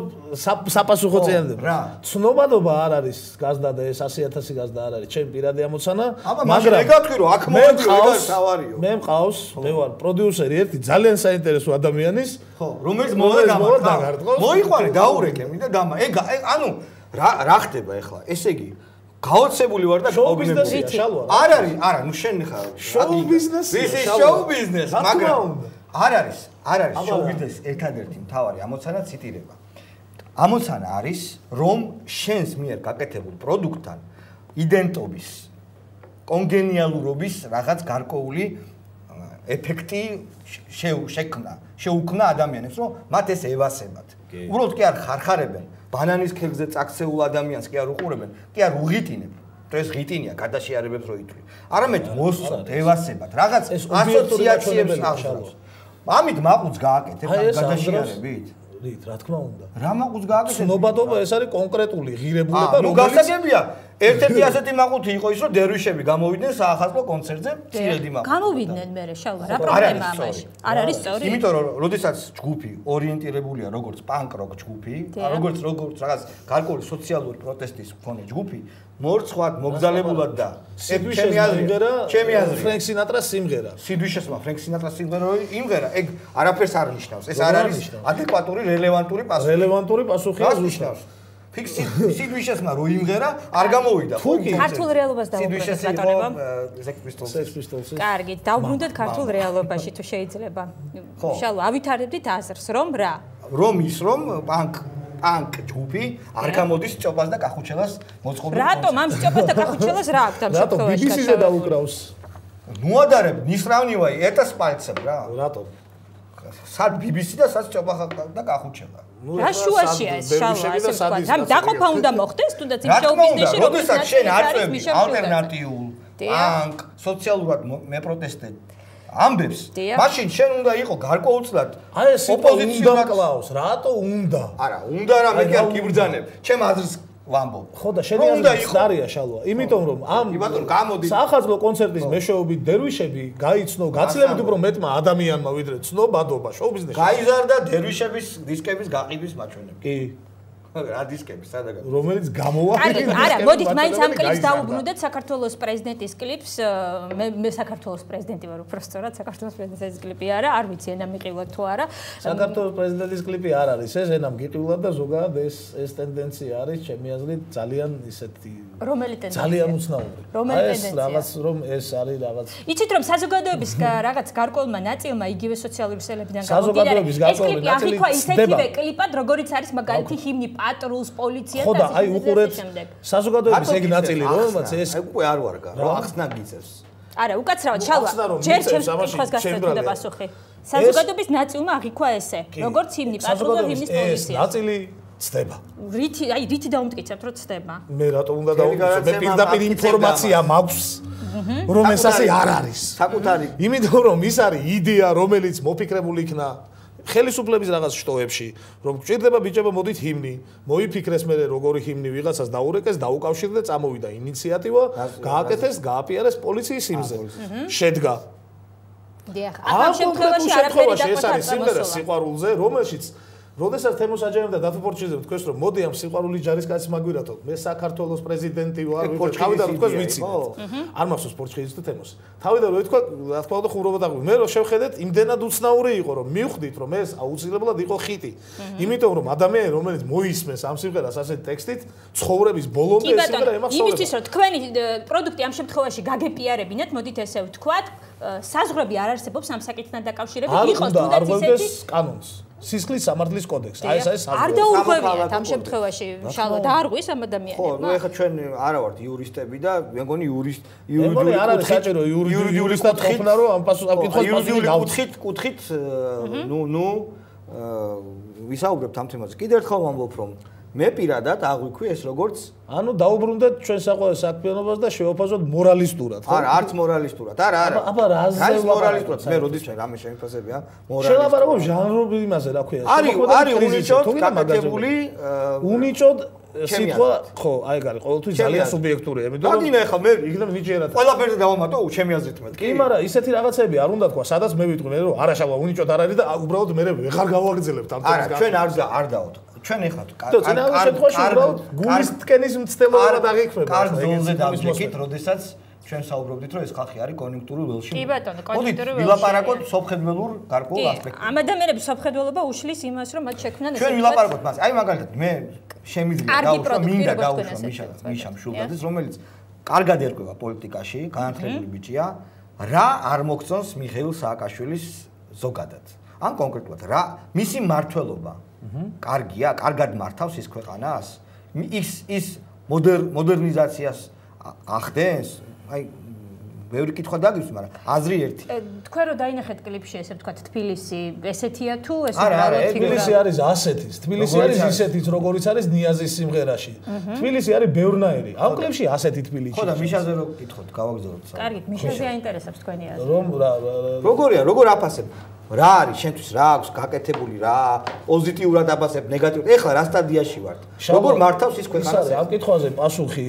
საპასუხო წინადადება. რა? ცნობადობა არ არის გაზდა და ეს 100,000 გაზდა არ არის. ჩემი პირადი ამოცანა, მაგრამ ეგათქვი რომ აქ მომედიო ეგ თავარიო. მე მყავს, მე ვარ პროდიუსერი ერთი ძალიან საინტერესო ადამიანის, ხო, რომელიც მომედაგარტყო. მოიყვანე დაურეკე მინდა დამა. ეგ ანუ რა ხდება ახლა? ესე იგი გაოცებული ვარ და შოუ-ბიზნესია შალვა. არ არის, არა, ნუ შენ ხარ. შოუ-ბიზნესია. This is show-business, მაგრამ არ არის შოუ-ბიზნეს ერთადერთი მთავარი ამოცანა ციტირება. ამოცანა არის, რომ შენს მიერ გაკეთებულ პროდუქტთან იდენტობის, კონგენიალურობის რაღაც გარკვეული ეფექტი შეუქმნა ადამიანებს, რომ მათ ეს ევასებათ. უბრალოდ კი არ ხარხარებენ ბანანის ქერგზე წაქცეულ ადამიანს კი არ უყურებენ, კი არ უღიტინებ. ეს ღიტინია გადაშიარებებს რო ითვლი. არამედ მოსწონთ ევასებად, რაღაც ასოციაციებს აღწევს. ამით მაყუც გააკეთებ ამ გადაშიარებით? რით, რა თქმა უნდა. რა მაყუც გააკეთებ? ცნობადობა ეს არის კონკრეტული ღირებულება, რომელიც გასაგებია. ერთ-ერთი ასეთი მაყუთი იყო ის, რომ დერვიშები გამოვიდნენ საახალწლო კონცერტზე, წილედი მაყუთი. გამოვიდნენ მერე შალვა, რა პრობლემაა მაშინ? არ არის სწორი? იმიტომ რომ როდესაც ჯგუფი ორიენტირებულია როგორც პანკ-როკ ჯგუფი, როგორც რაღაც გარკვეული სოციალური პროტესტის მქონე ჯგუფი, მორცხვად, მოგზალებულად და ჩემი აზრით, ფრენკ სინატრას სიმღერა. სიდვიშესმა ფრენკ სინატრას სიმღერა იმღერა, ეგ არაფერს არ ნიშნავს. ეს არ არის ადეკვატური, რელევანტური პასუხი. რელევანტური პასუხია ნიშნავს. ფიქსი სიდვიშესმა რო იმღერა, არ გამოვიდა. ქართულ რეალობას დაუბრუნდეთ ბატონებამ. Sex Pistols. კარგი, დაუბრუნდეთ ქართულ რეალობაში თუ შეიძლება. შალვა, ავითარებდით აზრს, რომ რა? რომ ის რომ პანკ ჯგუფი არ გამოდის ჭობას და კახუჩელას მოწყობილ. რატომ ამ ჭობას და კახუჩელას რა აქვს ამ შემთხვევაში? რატომ BBC-ზე დაუკრავს? მოადარებ ნისრავნივაი ეტას პალცებ რა. რატომ? სად BBC და სად ჭობა და კახუჩელა. რა შუაშია ეს შალვა ასე ვთქვათ. ამ დაყოფა უნდა მოხდეს თუნდაც იმ შოუ-ბიზნესში როდესაც შენ აწვევი ალტერნატიულ პანკ სოციალურად მეპროტესტებ ამბებს მაშინ შენ უნდა იყო გარკვეულწილად ოპოზიცია კლაუს რატო უნდა არა უნდა რა მე კი არ გიბრძანებ ჩემ აზრს ვამბობ ხო და შენი აზრს დარია შალვა იმიტომ რომ ამ ბატონო გამოდი საახალწლო კონცერტის მეშვეობით დერვიშები გაიცნო გაცილებით უფრო მეტმა ადამიანმა ვიდრე ცნობადობა შოუ-ბიზნესში გაიზარდა დერვიშების დისკების გაყიდვის მაჩვენებლები კი რა დისკები სადაგა რომელიც გამოვა არა მოდით მაინც ამ კლიპს დაუბრუნდეთ საქართველოს პრეზიდენტის კლიპს მე საქართველოს პრეზიდენტი ვარ უბრალოდ საქართველოს პრეზიდენტის კლიპი არა არ ვიცი ენა მიყივლად თუ არა საქართველოს პრეზიდენტის კლიპი არ არის ეს ენა მიყივლად და ზოგადად ეს ტენდენცია არის ჩემი აზრით ძალიან ისეთი რომელი ტენდენცია ძალიან უცნაური რომელი ტენდენცია ეს რაღაც რომ ეს არის რაღაც იცით რომ საზოგადოების რაღაც გარკვეულმა ნაწილმა იგივე სოციალური ქსელებიდან გამომდინარე ეს კლიპი აღიქვა ისეთივე კლიპად როგორიც არის მაგალითი ჰიმნი პატრულს პოლიცია და აი უყურეთ საზოგადოების ეგ ნაწილი რომელმაც ეს უკვე არ ვარგა რა ახსნა გიწევს არა უკაცრავად შალვა ჯერ ჩემს კითხვას გასწრებდა პასუხი საზოგადოების ნაწილმა აღიქვა ესე როგორც ჰიმნი პატრულ და ჰიმნის პოლიცია ეს ნაწილი ცდება რითი დაუმტკიცებთ რომ ცდება მე რატომ უნდა დაუმტკიცო მე პირდაპირ ინფორმაცია მაქვს რომ ეს ასე არ არის. საკუთარი. იმიტომ რომ ის არის იდეა, რომელიც მოფიქრებული იქნა ხელისუფლების რაღაც შტოებში, რომ გჭირდება ბიჭებო მოდით ჰიმნი, მოიფიქრეს მე როგორი ჰიმნი ვიღაცას დაურეკეს, დაუკავშირდეს, წამოვიდა ინიციატივა, გააკეთეს, გააპიარეს პოლიციის სიმზე. შედგა. დიახ, ამ შემთხვევაში არაფერი ეს არის სიმღერა სიყვარულზე, რომელშიც როდესაც თემოს აჯერებდა დათო პორჩიძემ თქვენს რომ მოდი ამ სიყვარული ჯარისკაცის მაგვირათო მე საქართველოს პრეზიდენტი ვარ თავიდან თქვენს ვიცი არ მახსოვს პორჩიძის და თემოს თავიდან რო ითქვა რა თქმა უნდა ხუმრობა დაგვი მე რო შევხედეთ იმდენად უცნაური იყო რომ მივხვდით რომ ეს აუცილებლად იყო ხიტი იმიტომ რომ ადამიანი რომელიც მოისმენს ამ სიმღერას ასეთ ტექსტით ცხოვრების ბოლომდე ეს სიმღერა ემახსოვრება იმისთვის რომ თქვენი პროდუქტი ამ შემთხვევაში გაგეპიარებინათ მოდით ესე ვთქვათ საზღვრები არ არსებობს ამ საკითხთან დაკავშირებით იყოს თუნდაც ისეთი კანონს სისხლის სამართლის კოდექსი. აი ეს არ დაუღვევიათ ამ შემთხვევაში შალვა დაარღვის ამ ადამიანებმა. ხო, ნუ ეხლა ჩვენ არა ვართ იურისტები და მე მგონი იურიდიული არ არის საჭირო იურისტად ყოფნა რომ ამ კითხვას იურიდიული კუთხით ნუ ვისაუბრებთ ამ თემაზე. კიდევ ერთხელ ვამბობ რომ მე პირადად აღვიქვი ეს როგორც ანუ დაუბრუნდეთ ჩვენ საქმიანობას და შევაფაზოთ მორალისტურად ხო? არა, არც მორალისტურად. არა. აბა რაზე მორალისტურად? მე როდის ჩვენ რამე შემიფასებია მორალისტურად. შევაფარებო ჟანრობრივ იმაზე რა ქვია. არის უნიჭოდ გაკეთებული უნიჭოდ სიტყვა ხო, აი ეგ არის ყოველთვის ძალიან სუბიექტურია. იმიტომ რომ დინა ეხლა მე იქიდან ნიჭიერად. ყველაფერზე დავამატო ჩემი აზრით მეთქი. კი, მაგრამ ისეთი რაღაცები არ უნდა თქვა, სადაც მე ვიტყვი რომ არა შალვა უნიჭოდ არ არის და უბრალოდ მე ვეღარ გავაგრძელებთ ამ თემას. არა, ჩვენ არ დავთ. ჩვენ ეხლა გულის თკენის მცდელობა დაგიქმება. კარგ ზოლზე დავჭიქით, როდესაც ჩვენ საუბრობდით, რომ ეს ხალხი არის კონიუნქტურულ ველში. კი ბატონო, კონიუნქტურულ ველში. ვილაპარაკოთ სოფხედველურ გარკვეულ ასპექტზე. ამ ადამიანების სოფხედველობა უშლის იმას, რომ მათ შექმნან ჩვენ ვილაპარაკოთ მას. აი მაგალითად მე შემიძლია დავუშვა, მინდა დავუშვა მიშამ შულდაძეს, რომელიც კარგად ერკვევა პოლიტიკაში, განათლებული ბიჭია, რა არ მოგწონს მიხეილ სააკაშვილის ზოგადად. ან კონკრეტულად რა მისი მმართველობა კარგია, კარგად მართავს ის ქვეყანას? ის მოდერნიზაციას ახდენს? აი ბევრი კითხვა დაგიშვს, მაგრამ აზრი ერთი. თქვენ რო დაინახეთ კლიპში, ესე ვთქვათ, თბილისი ესეთია თუ ეს არა, თბილისი არის ასეთის, თბილისი არის ისეთიც, როგორიც არის ნიაზის სიმღერაში. თბილისი არის ბევრნაირი. ამ კლიპში ასეთი თბილისი. ხო და მიშაზე რო გითხოთ, გავაგზავნოთ. კარგით, მიშაზე აინტერესებს თქვენი აზრი. როგორია, როგორ აფასებ? რა არის შენთვის რა აქვს გაკეთებული რა პოზიტიურად აფასებ ნეგატიურად ეხლა რა სტადიაში ვართ როგორ მართავს ის ქვეყანას ამ კითხვაზე პასუხი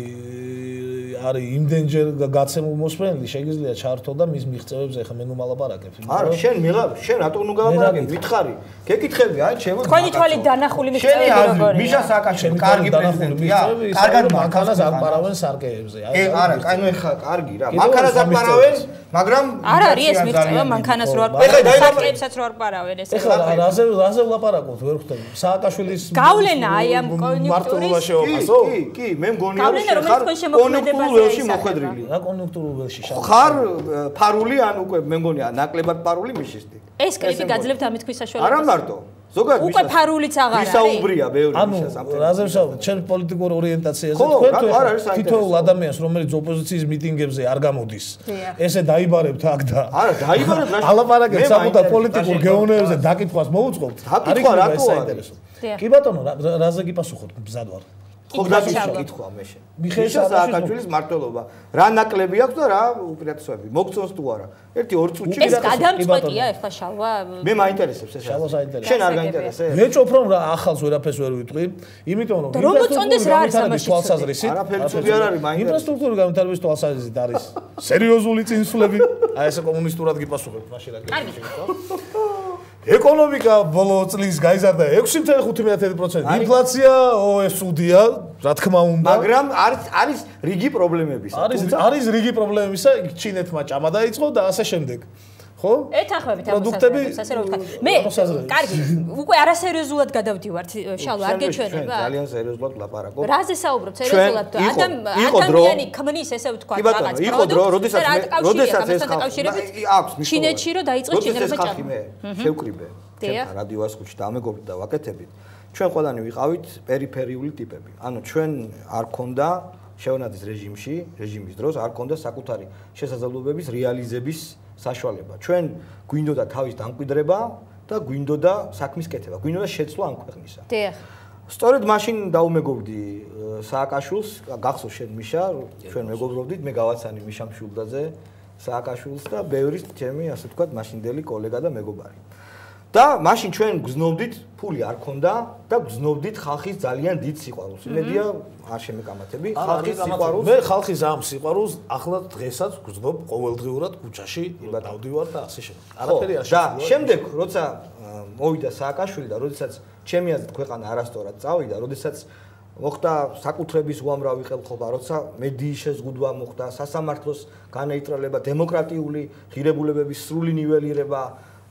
არის იმდენჯერ გაცემულ მოსმენელი შეგიძლია ჩართო და მის მიღწევებს ეხლა მე ნუ მალაპარაკებ არა შენ რატო ნუ გალაპარაკებ ვითხარი გეკითხები აი ჩემო თქვენი თვალით დანახული მიღწევები როგორია მიშა სააკაშვილი კარგი პრეზიდენტია კარგად მანქანას არ პარავენ სარკეებზე აი არა კაინო ეხლა კარგი რა მანქანას არ პარავენ მაგრამ არ არის ეს მიღწევა მანქანას რო არ პარავენ სარკეებსაც რო არ პარავენ ეს ეხლა რაზე ვლაპარაკობთ ვერ ხვდები სააკაშვილის გავლენა აი ამ კონიუნქტურის კი მე მგონია რომ კონიუნქტურულ ველში მოხვედრილი რა კონიუნქტურულ ველში ხარ ფარული ან უკვე მე მგონია ნაკლებად ფარული მიშისტი ეს კლიპი გაძლევთ ამით ქვის საშუალებას არა მარტო ზოგადად უკვე ფარულიც აღარ არის ისაუბრია ბევრი მიშას ამ თემაზე რაზე ვსაუბრობ ჩვენ პოლიტიკურ ორიენტაციაზე თქვენ თითოეულ ადამიანს რომელიც ოპოზიციის მიტინგებზე არ გამოდის ესე დაიბარებთ აქ და არა დაიბარებთ რა ალაპარაკეთ საკუთარ პოლიტიკურ გეონებზე დაკითხვას მოუწყობთ დაკითხვა რატო არის კი ბატონო რაზე გიპასუხოთ მზად ვარ ხო გაკითხვა მე შენ მიხეილ სააკაშვილის მმართველობა რა ნაკლები აქვს და რა უპირატესობები მოგწონს თუ არა ერთი ორ წუთში ეს გადამწყვეტია ეხლა შალვა მე მაინტერესებს ეს შალვა საინტერესო შენ არ გაინტერესებს მე ჭოფ რომ რა ახალს ვერაფერს ვერ ვიტყვი იმიტომ რომ რომ მოწონდეს რა არის ამაში თვალსაზრისით არაფერი ცუდი არ არის მაინტერესებს ინფრასტრუქტურის განვითარების თვალსაზრისით არის სერიოზული წინსვლები აი ესე კომუნისტურად გიპასუხებთ მაშინ რა გიქნება ეკონომიკა ბოლო წლის გაიზარდა 6.5%. ინფლაცია ეს უდია, რა თქმა უნდა. მაგრამ არის რიგი პრობლემებისა. არის რიგი პრობლემებისა, ჩინეთმა ჭამა დაიწყო და ასე შემდეგ. ხო? ეთახმებით ამ პროდუქტებს, ასე რომ ვთქვა. მე კარგი, უკვე არასერიოზულად გადავდივართ, შალვა, არ გეჩვენება? ძალიან სერიოზულად ლაპარაკობ. რაზე საუბრობ სერიოზულად? ადამიანი ქმნის, ესე ვთქვა, რაღაც პროდუქტს. როდესაც ეს ხალხი ჩინეთში რო დაიწყო ჩინელებმა ჭამა. შევკრიბე. ჩვენ რადიოას ხუჩი დამეგობრით და ვაკეთებით. ჩვენ ყველანი ვიყავით პერიფერიული ტიპები. ანუ ჩვენ არ ქონდა შევნაძის რეჟიმის დროს არ ქონდა საკუთარი შესაძლებლობების რეალიზების საშუალება. ჩვენ გვინდოდა თავის დამკვიდრება და გვინდოდა საქმის კეთება. გვინდოდა შეცვლა ამ ქვეყნისა. დიახ. სწორედ მაშინ დაუმეგობრდი სააკაშვილს, გახსოვს შენ მიშა, ჩვენ მეგობრობდით, მე გავაცანი მიშა მშულდაძე სააკაშვილს და ბევრი ჩემი ასე ვთქვათ მაშინდელი კოლეგა და მეგობარი. და მაშინ ჩვენ გზნობდით, ფული არ ქონდა და გზნობდით ხალხის ძალიან დიდ სიყვარულს. იმედია არ შემეკამათები, ხალხის სიყვარულს. მე ხალხის ამ სიყვარულს ახლა დღესაც გზნობ ყოველდღიურად ქუჩაში, დავდივარ და ასე შემდეგ. არაფერი არ და შემდეგ როცა მოვიდა სააკაშვილი და როდესაც ჩემი აზრით ქვეყანა არასწორად წავიდა, როდესაც მოხდა საკუთრების უამრავი ხელყოფა, როცა მედიის შეზღუდვა მოხდა, სასამართლოს განეიტრალება, დემოკრატიული ღირებულებების სრული ნიველირება,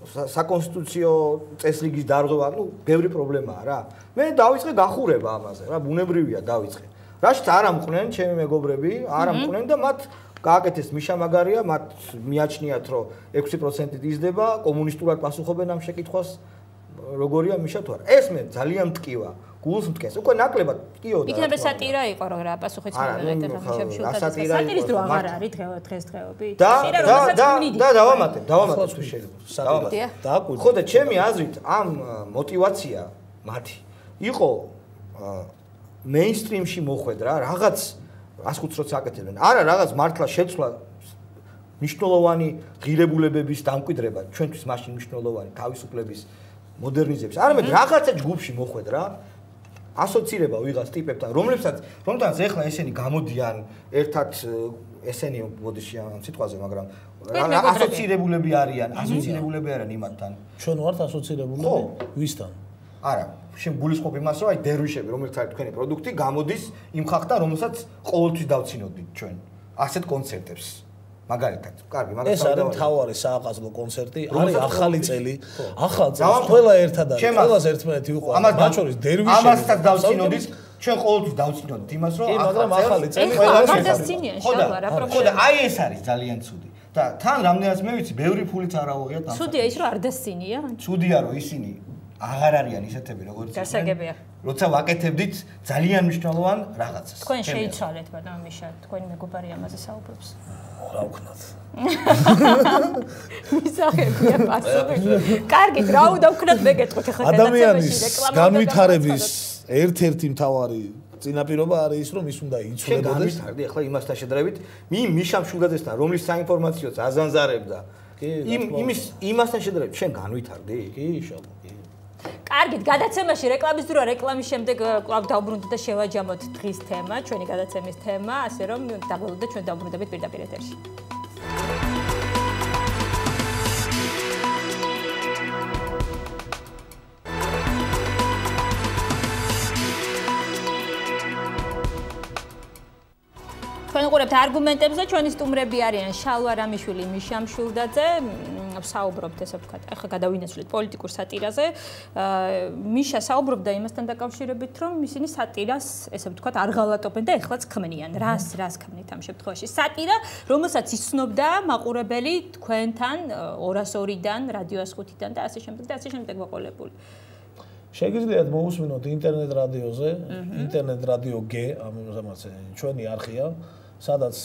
საკონსტიტუციო წესრიგის დარღვევა, ბევრი პრობლემაა რა. მე დავიწყე გახურება ამაზე, რა, ბუნებრივია დავიწყე. რაშიც არ ამყვნენ ჩემი მეგობრები, არ ამყვნენ და მათ გააკეთეს მიშა მაგარია, მათ მიაჩნიათ, რომ 6%-ით იზრდება, კომუნისტურად პასუხობენ ამ შეკითხვას, როგორია მიშა თუ არა. ეს მე ძალიან მტკივა. გულს მტკეს. უკვე ნაკლებად მტკიოდა. იქნება სატირა იყო რა, პასუხიც მომენტად ამ მიშა სატირის დრო აღარ არის დღესდღეობით. და დავამატებ თუ შეიძლება. დააკვირდი. ხო და ჩემი აზრით ამ мотиваცია მათი იყო მეინსტრიმში მოხვედრა, რაღაც ასკუცროც აკეთებენ. არა რაღაც მართლა შეცვლა მნიშვნელოვანი ღირებულებების დამკვიდრება, ჩვენთვის მაშინ მნიშვნელოვანი თავისუფლების მოდერნიზების. არამედ რაღაცა ჯგუფში მოხვედრა, ასოცირება ვიღაც ტიპებთან, რომლითაც ეხლა ესენი გამოდიან ერთად ესენი ბოდიში ამ სიტყვაზე, მაგრამ ასოცირებულები არიან იმათთან. ჩვენ ვართ ასოცირებულები ვისთან? არა, შენ გულისხმობ იმას, რომ აი დერვიშები, რომელიც არის თქვენი პროდუქტი, გამოდის იმ ხალხთან, რომელსაც ყოველთვის დავცინოდით ჩვენ ასეთ კონცერტებს. მაგალითად, კარგი, მაგას ეს არის მთავარი სააყაზლო კონცერტი, არის ახალი წელი. ახალ წელს ყველა ერთად არის, ყველას ერთმანეთი უყვართ. მათ შორის დერვიშები. ამასაც დავცინოდით, ჩვენ ყოველთვის დავცინოდით იმას, რომ მაგრამ ახალი წელი ყველას ერთად. ხო და აი ეს არის ძალიან ცუდი. და თან რამდენიც მე ვიცი, ბევრი ფულით არ ავიღიათ ამ. ცუდია ის, რომ არ დასცინია? ცუდია, რომ ისინი აღარ არიან ისეთები, როგორც გასაგებია. როცა ვაკეთებდით ძალიან მნიშვნელოვან რაღაცას. თქვენ შეიცვალეთ, ბატონო მიშა, თქვენი მეგობარი ამაზე საუბრობს. რა ვქნათ? მისაღებია პასუხი. კარგი, რა უნდა ვქნათ მე გეტყვით ახლა ადამიანის განვითარების ერთ-ერთი მთავარი წინაპირობა არის ის, რომ ის უნდა იცვლებოდეს. განვითარდი ახლა იმასთან შედარებით, მიშა მშულდაძესთან, რომლის საინფორმაციოც აზანზარებდა. იმასთან შედარებით შენ განვითარდი? კი, შალო, კი. კარგით, გადაცემაში რეკლამის დრო, რეკლამის შემდეგ კვლავ დავბრუნდით და შევაჯამოთ დღის თემა, ჩვენი გადაცემის თემა, ასე რომ დაგველოდეთ ჩვენ დავბრუნდებით პირდაპირ ეთერში. ჩვენ უყურებთ არგუმენტებს და ჩვენი სტუმრები არიან შალვა რამიშვილი, მიშა მშულდაძე. საუბრობთ ესე ვთქვათ, ახლა გადავინაცვლით პოლიტიკურ სატირაზე. მიშა საუბრობდა იმასთან დაკავშირებით, რომ ისინი სატირას ესე ვთქვათ არ ღალატობენ და ეხლაც ქმნიან. რას ქმნით ამ შემთხვევაში? სატირა, რომელსაც იცნობდა მაყურებელი თქვენთან 202-დან, რადიო 105-დან და ასე შემდეგ მოყოლებული. შეგიძლიათ მოусმინოთ ინტერნეტ რადიოზე, ინტერნეტ რადიო G, ამაზე ჩვენი არხია, სადაც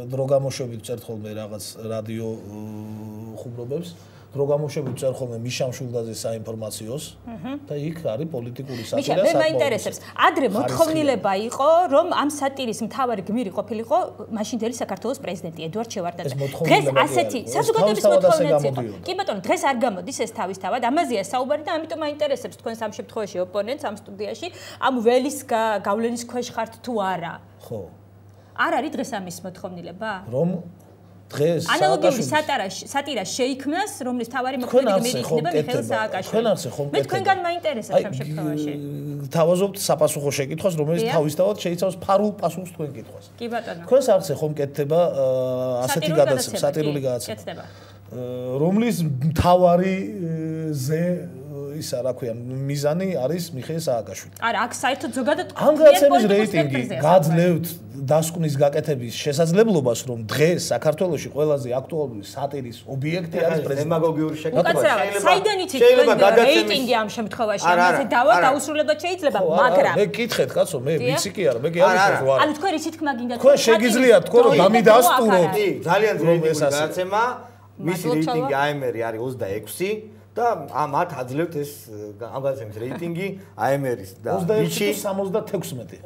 დრო გამოშვებით ვწერთ ხოლმე რაღაც რადიო ხუმრობებს, დრო გამოშვებით ვწერთ ხოლმე მიშა მშულდაძეს საინფორმაციოს და იქ არის პოლიტიკური სატირა. მე მაინტერესებს, ადრე მოთხოვნილება იყო, რომ ამ სატირის მთავარი გმირი ყოფილიყო მაშინდელი საქართველოს პრეზიდენტი ედუარდ შევარდნაძე. დღეს ასეთი საზოგადოების მოთხოვნილება იყო. კი ბატონო, დღეს არ გამოდის ეს თავისთავად, ამაზეა საუბარი და ამიტომ მაინტერესებს თქვენ სამ შემთხვევაში ოპონენტს ამ სტუდიაში, ამ ველის გავლენის ქვეშ ხართ თუ არა? ხო. არ არის დღეს ამის მოთხოვნილება? რომ დღეს ანალოგიური სატირა შეიქმნას, რომლის თავარი მოქმედი იქნება მიხეილ სააკაშვილი. მე თქვენგან მაინტერესებს ამ შემთხვევაში. თავაზობთ საპასუხო შეკითხვას, რომელიც თავისთავად შეიცავს ფარულ პასუხს თქვენ კითხვას. კი ბატონო. თქვენს არხზე ხომ კეთდება ასეთი გადაცემა, სატირული გადაცემა, რომლის მთავარი ისა რა ქვია მიზანი არის მიხეილ სააკაშვილი. არა, აქ საერთოდ ზოგადად ამ გადაცემის რეიტინგი გაძლევთ დასკვნის გაკეთების შესაძლებლობას, რომ დღეს საქართველოში ყველაზე აქტუალური სატირის ობიექტი არის დემაგოგიური შეკითხვა. საიდან იცით რეიტინგი ამ შემთხვევაში? ამაზე დაუსრულებლად შეიძლება, მაგრამ მე კითხეთ, კაცო, მე ვიცი კი არა, მე კი არ ვიცი რა. ანუ თქვენ იცით ხმა გინდა თქვენ შეგიძლიათ თქვენ რომ დამიდასტუროთ. ძალიან ძლიერი გადაცემა. მისი რეიტინგი AMR არის 26 და მათ აძლევთ ეს ამ გადაცემის რეიტინგი AMR-ის და რიჩი 76.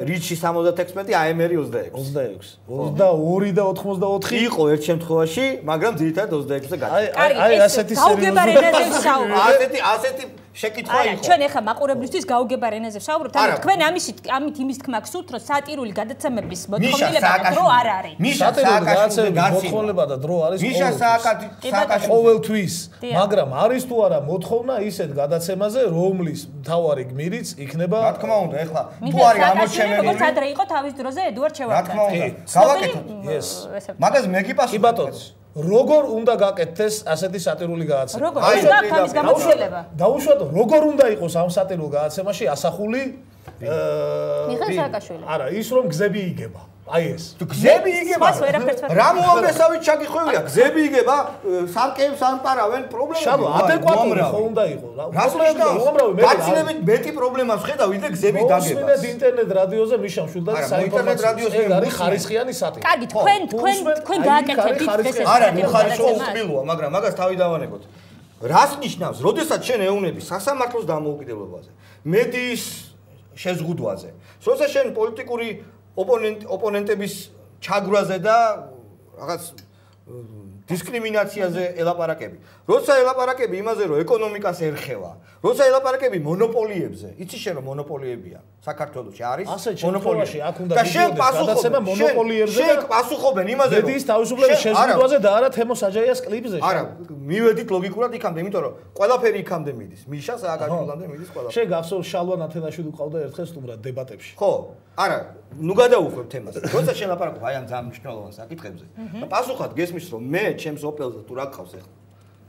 რიჩი 76, AMR-ი 26. 22 და 84 იყო ერთ შემთხვევაში, მაგრამ ძირითადად 26-ზე გაჩნდა. აი ასეთი გაუგებარ ენაზე ვსაუბრობთ. ასეთი შეკითხვა იყო. ჩვენ ახლა მაყურებლისთვის გაუგებარ ენაზე ვსაუბრობთ. ანუ თქვენ ამით იმის თქმა გსურთ, რომ სატირული გადაცემების მოთხოვნილება და დრო არ არის. სატირული გადაცემების მოთხოვნილება და დრო არის მიშა სააკაშვილი ყოველთვის, მაგრამ არის თუ არა მოთხოვნა ისეთ გადაცემაზე, რომლის მთავარი გმირიც იქნება. რა თქმა უნდა, ახლა თუ არის ამორჩენელი. როგორც ადრე იყო თავის დროზე ედუარდ შევარდნაძე. რა თქმა უნდა, გავაკეთოთ. მაგას მე გიპასუხებ. როგორ უნდა გაკეთდეს ასეთი სატირული გადაცემა? როგორ უნდა თავის გამოცდილება? დაუშვათ, როგორ უნდა იყოს ამ სატირულ გადაცემაში ასახული მიხეილ სააკაშვილი. არა, ის რომ გზები იგება. აი ეს. თუ გზები იგება. მას ვერაფერს ვერ რა მოამბესავით ჩაგიხვევია? გზები იგება, სარკეებს ანპარავენ, პრობლემები. შალო, ადეკვატური ხო უნდა იყო. უამრავი მე გაცილებით მეტი პრობლემას ხედავ, ვიდრე გზები დაგებას. მოსმინეთ ინტერნეტ რადიოზე მიშამ შულდა საინფორმაციო არის ხარისხიანი სატირა. კარგი, თქვენ გააკეთებთ ეს არა, ხარისხო უყბილოა, მაგრამ მაგას თავი დავანებოთ. რას ნიშნავს, როდესაც შენ ეუბნები სასამართლოს დამოუკიდებლობაზე, მედიის შეზღუდვაზე, როდესაც შენ პოლიტიკური ოპონენტების ჩაგვრაზე და რაღაც დისკრიმინაციაზე ელაპარაკები. როცა ელაპარაკები იმაზე, რომ ეკონომიკას ერხევა, როცა ელაპარაკები მონოპოლიებზე, იცი შენ რომ მონოპოლიებია საქართველოში არის მონოპოლიაში აქ უნდა მიდიოდეს გადაცემა მონოპოლიებზე და შენ პასუხობენ იმაზე, რომ მედიის თავისუფლების შეზღუდვაზე და არა თემო საჯაიას კლიპზე. არა, მივედით ლოგიკურად იქამდე, იმიტომ რომ ყველაფერი იქამდე მიდის. მიშა სააკაშვილამდე მიდის ყველაფერი. შენ გახსოვს შალვა ნათელაშვილი ყავდა ერთხელ სტუმრად დებატებში. ხო, არა, ნუ გადავუხვევ თემას. როცა შენ ლაპარაკობ აი ამ ძალიან მნიშვნელოვან საკითხებზე და პასუხად გესმის რომ მე ჩემს ოპელზე თუ რა გყავს ახლა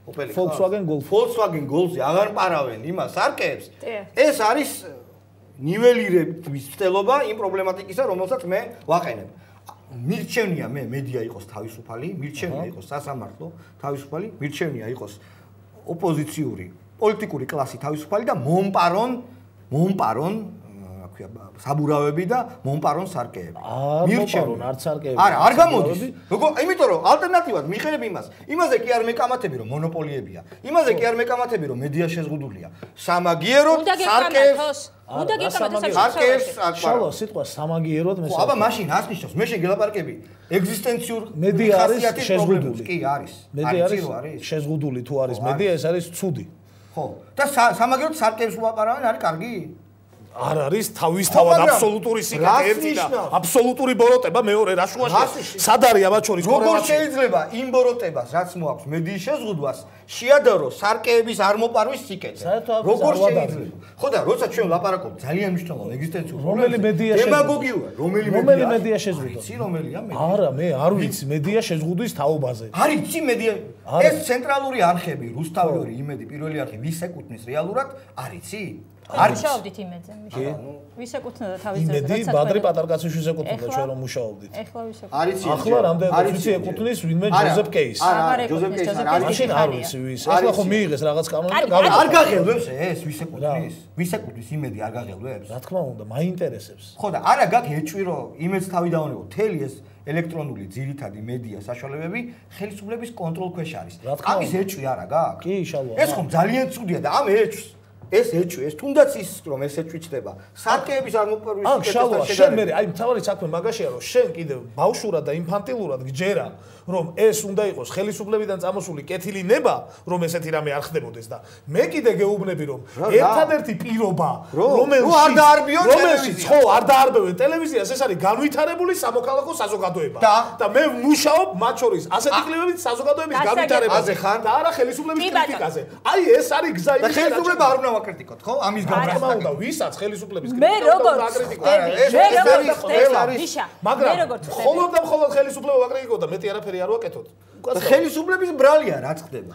ოპელი Volkswagen Golf-ზე აღარ პარავენ იმას არკეებს. ეს არის ნიველირების ცდელობა იმ პრობლემატიკისა, რომელსაც მე ვაყენებ. მირჩევნია მე მედია იყოს თავისუფალი, მირჩევნია იყოს სასამართლო თავისუფალი, მირჩევნია იყოს ოპოზიციური პოლიტიკური კლასი თავისუფალი და მომპარონ საბურავები და მომპარონ სარკეები. მირჩევნ არც სარკეები. არა, არ გამოდის. როგორ, იმიტომ რომ ალტერნატივად მიხელებ იმას. იმაზე კი არ მეკამათები რომ მონოპოლიებია. იმაზე კი არ მეკამათები რომ მედია შეზღუდულია. სამაგიეროდ სარკეებს უნდა გეკამათოს სარკეებს შალო სიტყვა სამაგიეროდ მე. ხო, აბა მაშინ ას ნიშნავს? მე შეგელაპარაკები ეგზისტენციურ მედია არის შეზღუდული. კი, არის. მედია არის შეზღუდული თუ არის მედია, ეს არის ცუდი. ხო. და სამაგიეროდ სარკეებს ვაპარავენ, არის კარგი? არ არის თავისთავად აბსოლუტური სიკეთე ერთი და აბსოლუტური ბოროტება მეორე რა შუაში სად არის ამათ შორის როგორ შეიძლება იმ ბოროტებას რაც მოაქვს მედიის შეზღუდვას შეადარო სარკეების არ მოპარვის სიკეთე როგორ შეიძლება ხო და როცა ჩვენ ლაპარაკობთ ძალიან მნიშვნელოვან ეგზისტენციურ რომელი მედია დემაგოგიურია რომელი მედია შეზღუდვა იცი რომელია მე არა მე არ ვიცი მედია შეზღუდვის თაობაზე არის იცი მედია ეს ცენტრალური არხები რუსთავი იმედი პირველი არხი ვის ეკუთვნის რეალურად არ იცი არ მუშაობდით იმედზე მიშა. ვის ეკუთვნოდა თავის ძროხას? იმედი ბადრი პატარკაციშვილს ეკუთვნოდა ჩვენ რომ მუშაობდით. ეხლა ვის ეკუთვნის? არ იცი. ახლა რამდენად ვიცი ეკუთვნის ვინმე ჯოზეფ კეის. არა, ჯოზეფ კეის არ არის. მაშინ არ ვიცი ვის. ახლა ხო მიიღეს რაღაც კანონი და გავიგე. არ გაღელვებს ეს ვის ეკუთვნის? ვის ეკუთვნის იმედი არ გაღელვებს? რა თქმა უნდა, მაინტერესებს. ხო და არა გაკ ეჭვი რომ იმედს თავი დავანებო. თელი ეს ელექტრონული ძირითადი მედია საშუალებები ხელისუფლების კონტროლ ქვეშ არის. ამის ეჭვი არა გაკ? კი, შალვა. ეს ხომ ძალიან ცუდია და ამ ეჭვს ეს ეჭვი ეს თუნდაც ის რომ ეს ეჭვი ჩდება სარკეების არ მოპარვის შალვა შენ მე აი მთავარი საქმე მაგაშია რომ შენ კიდევ ბავშვურად და ინფანტილურად გჯერა რომ ეს უნდა იყოს ხელისუფლებიდან წამოსული კეთილი ნება რომ ესეთი რამე არ ხდებოდეს და მე კიდე გეუბნები რომ ერთადერთი პირობა რომელშიც ხო არ დაარბევენ ტელევიზიას ეს არის განვითარებული სამოქალაქო საზოგადოება და მე ვმუშაობ მათ შორის ასეთი კლუბებით საზოგადოების განვითარებაზე ხარ და არა ხელისუფლების კრიტიკაზე აი ეს არის გზა იმის და ხელისუფლება არ უნდა ვაკრიტიკოთ ხო ამის გამო და ვისაც ხელისუფლების კრიტიკა მაგრამ მხოლოდ და მხოლოდ ხელისუფლება ვაკრიტიკოთ და მეტი არაფერი არ ვაკეთოთ ხელისუფლების ბრალია რაც ხდება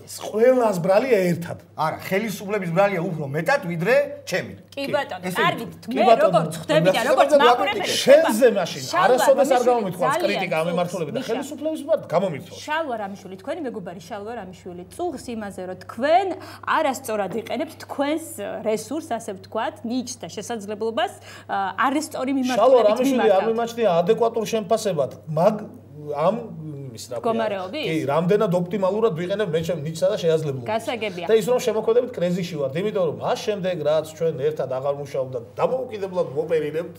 ყველას ბრალია ერთად არა ხელისუფლების ბრალია უფრო მეტად ვიდრე ჩემი კი ბატონო კარგით მე როგორც ხდები და როგორც მაყურებელი შენზე მაშინ არასოდეს არ გამომითხოვს კრიტიკა ამ მმართველები და ხელისუფლების ბრალ გამომითხოვს შალვა რამიშვილი თქვენი მეგობარი შალვა რამიშვილი წუღს იმაზე რომ თქვენ არასწორად იყენებთ თქვენს რესურსს ასე ვთქვათ ნიჭს და შესაძლებლობას არასწორი მიმართულებით შალვა რამიშვილი არ მიმაჩნია ადეკვატურ შემფასებად მაგ ამ ფილმის რა მდგომარეობის? კი, რამდენად ოპტიმალურად ვიყენებ მე ჩემ ნიჩსა და შეაძლებლობას. გასაგებია. და ის რომ შემოქმედებით კრიზისში ვართ, იმიტომ რომ მას შემდეგ რაც ჩვენ ერთად აღარ მუშაობთ და დამოუკიდებლად ვოპერირებთ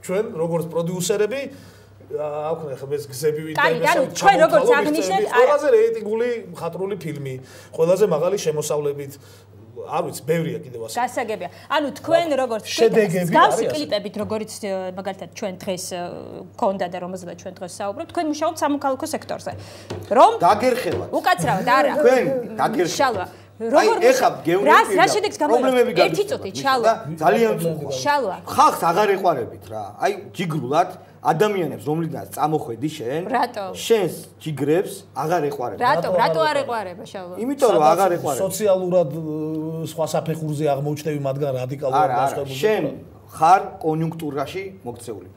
ჩვენ როგორც პროდიუსერები აქვთ ხა ეს გზები ვიდა ჩვენ როგორც აღნიშნეთ ყველაზე რეიტინგული მხატვრული ფილმი, ყველაზე მაღალი შემოსავლებით არ ვიცი, ბევრია კიდევ ასე. გასაგებია. ანუ თქვენ როგორც შედეგები გასი კლიპებით როგორც მაგალითად ჩვენ დღეს გქონდა და რომელზეც ჩვენ დღეს საუბრობთ, თქვენ მუშაობთ სამოქალაქო სექტორზე. რომ დაგერხევათ. უკაცრავად არა. თქვენ დაგერხევათ. შალვა. როგორ ეხა გეუბნები რა შედეგს გამოიღეთ? ერთი წუთი შალვა. ძალიან წუხვა. შალვა. ხალხს აღარ ეყარებით რა. აი ჯიგრულად ადამიანებს რომლიდანაც წამოხვედი შენ რატო? შენს ჯიგრებს აღარ ეყარებ. რატო არ ეყარება შალვა? იმიტომ რომ აღარ ეყარებ. სოციალურად სხვა საფეხურზე აღმოჩნდები მაგრამ რადიკალურად დასხვებული. შენ ხარ კონიუნქტურაში მოქცეული.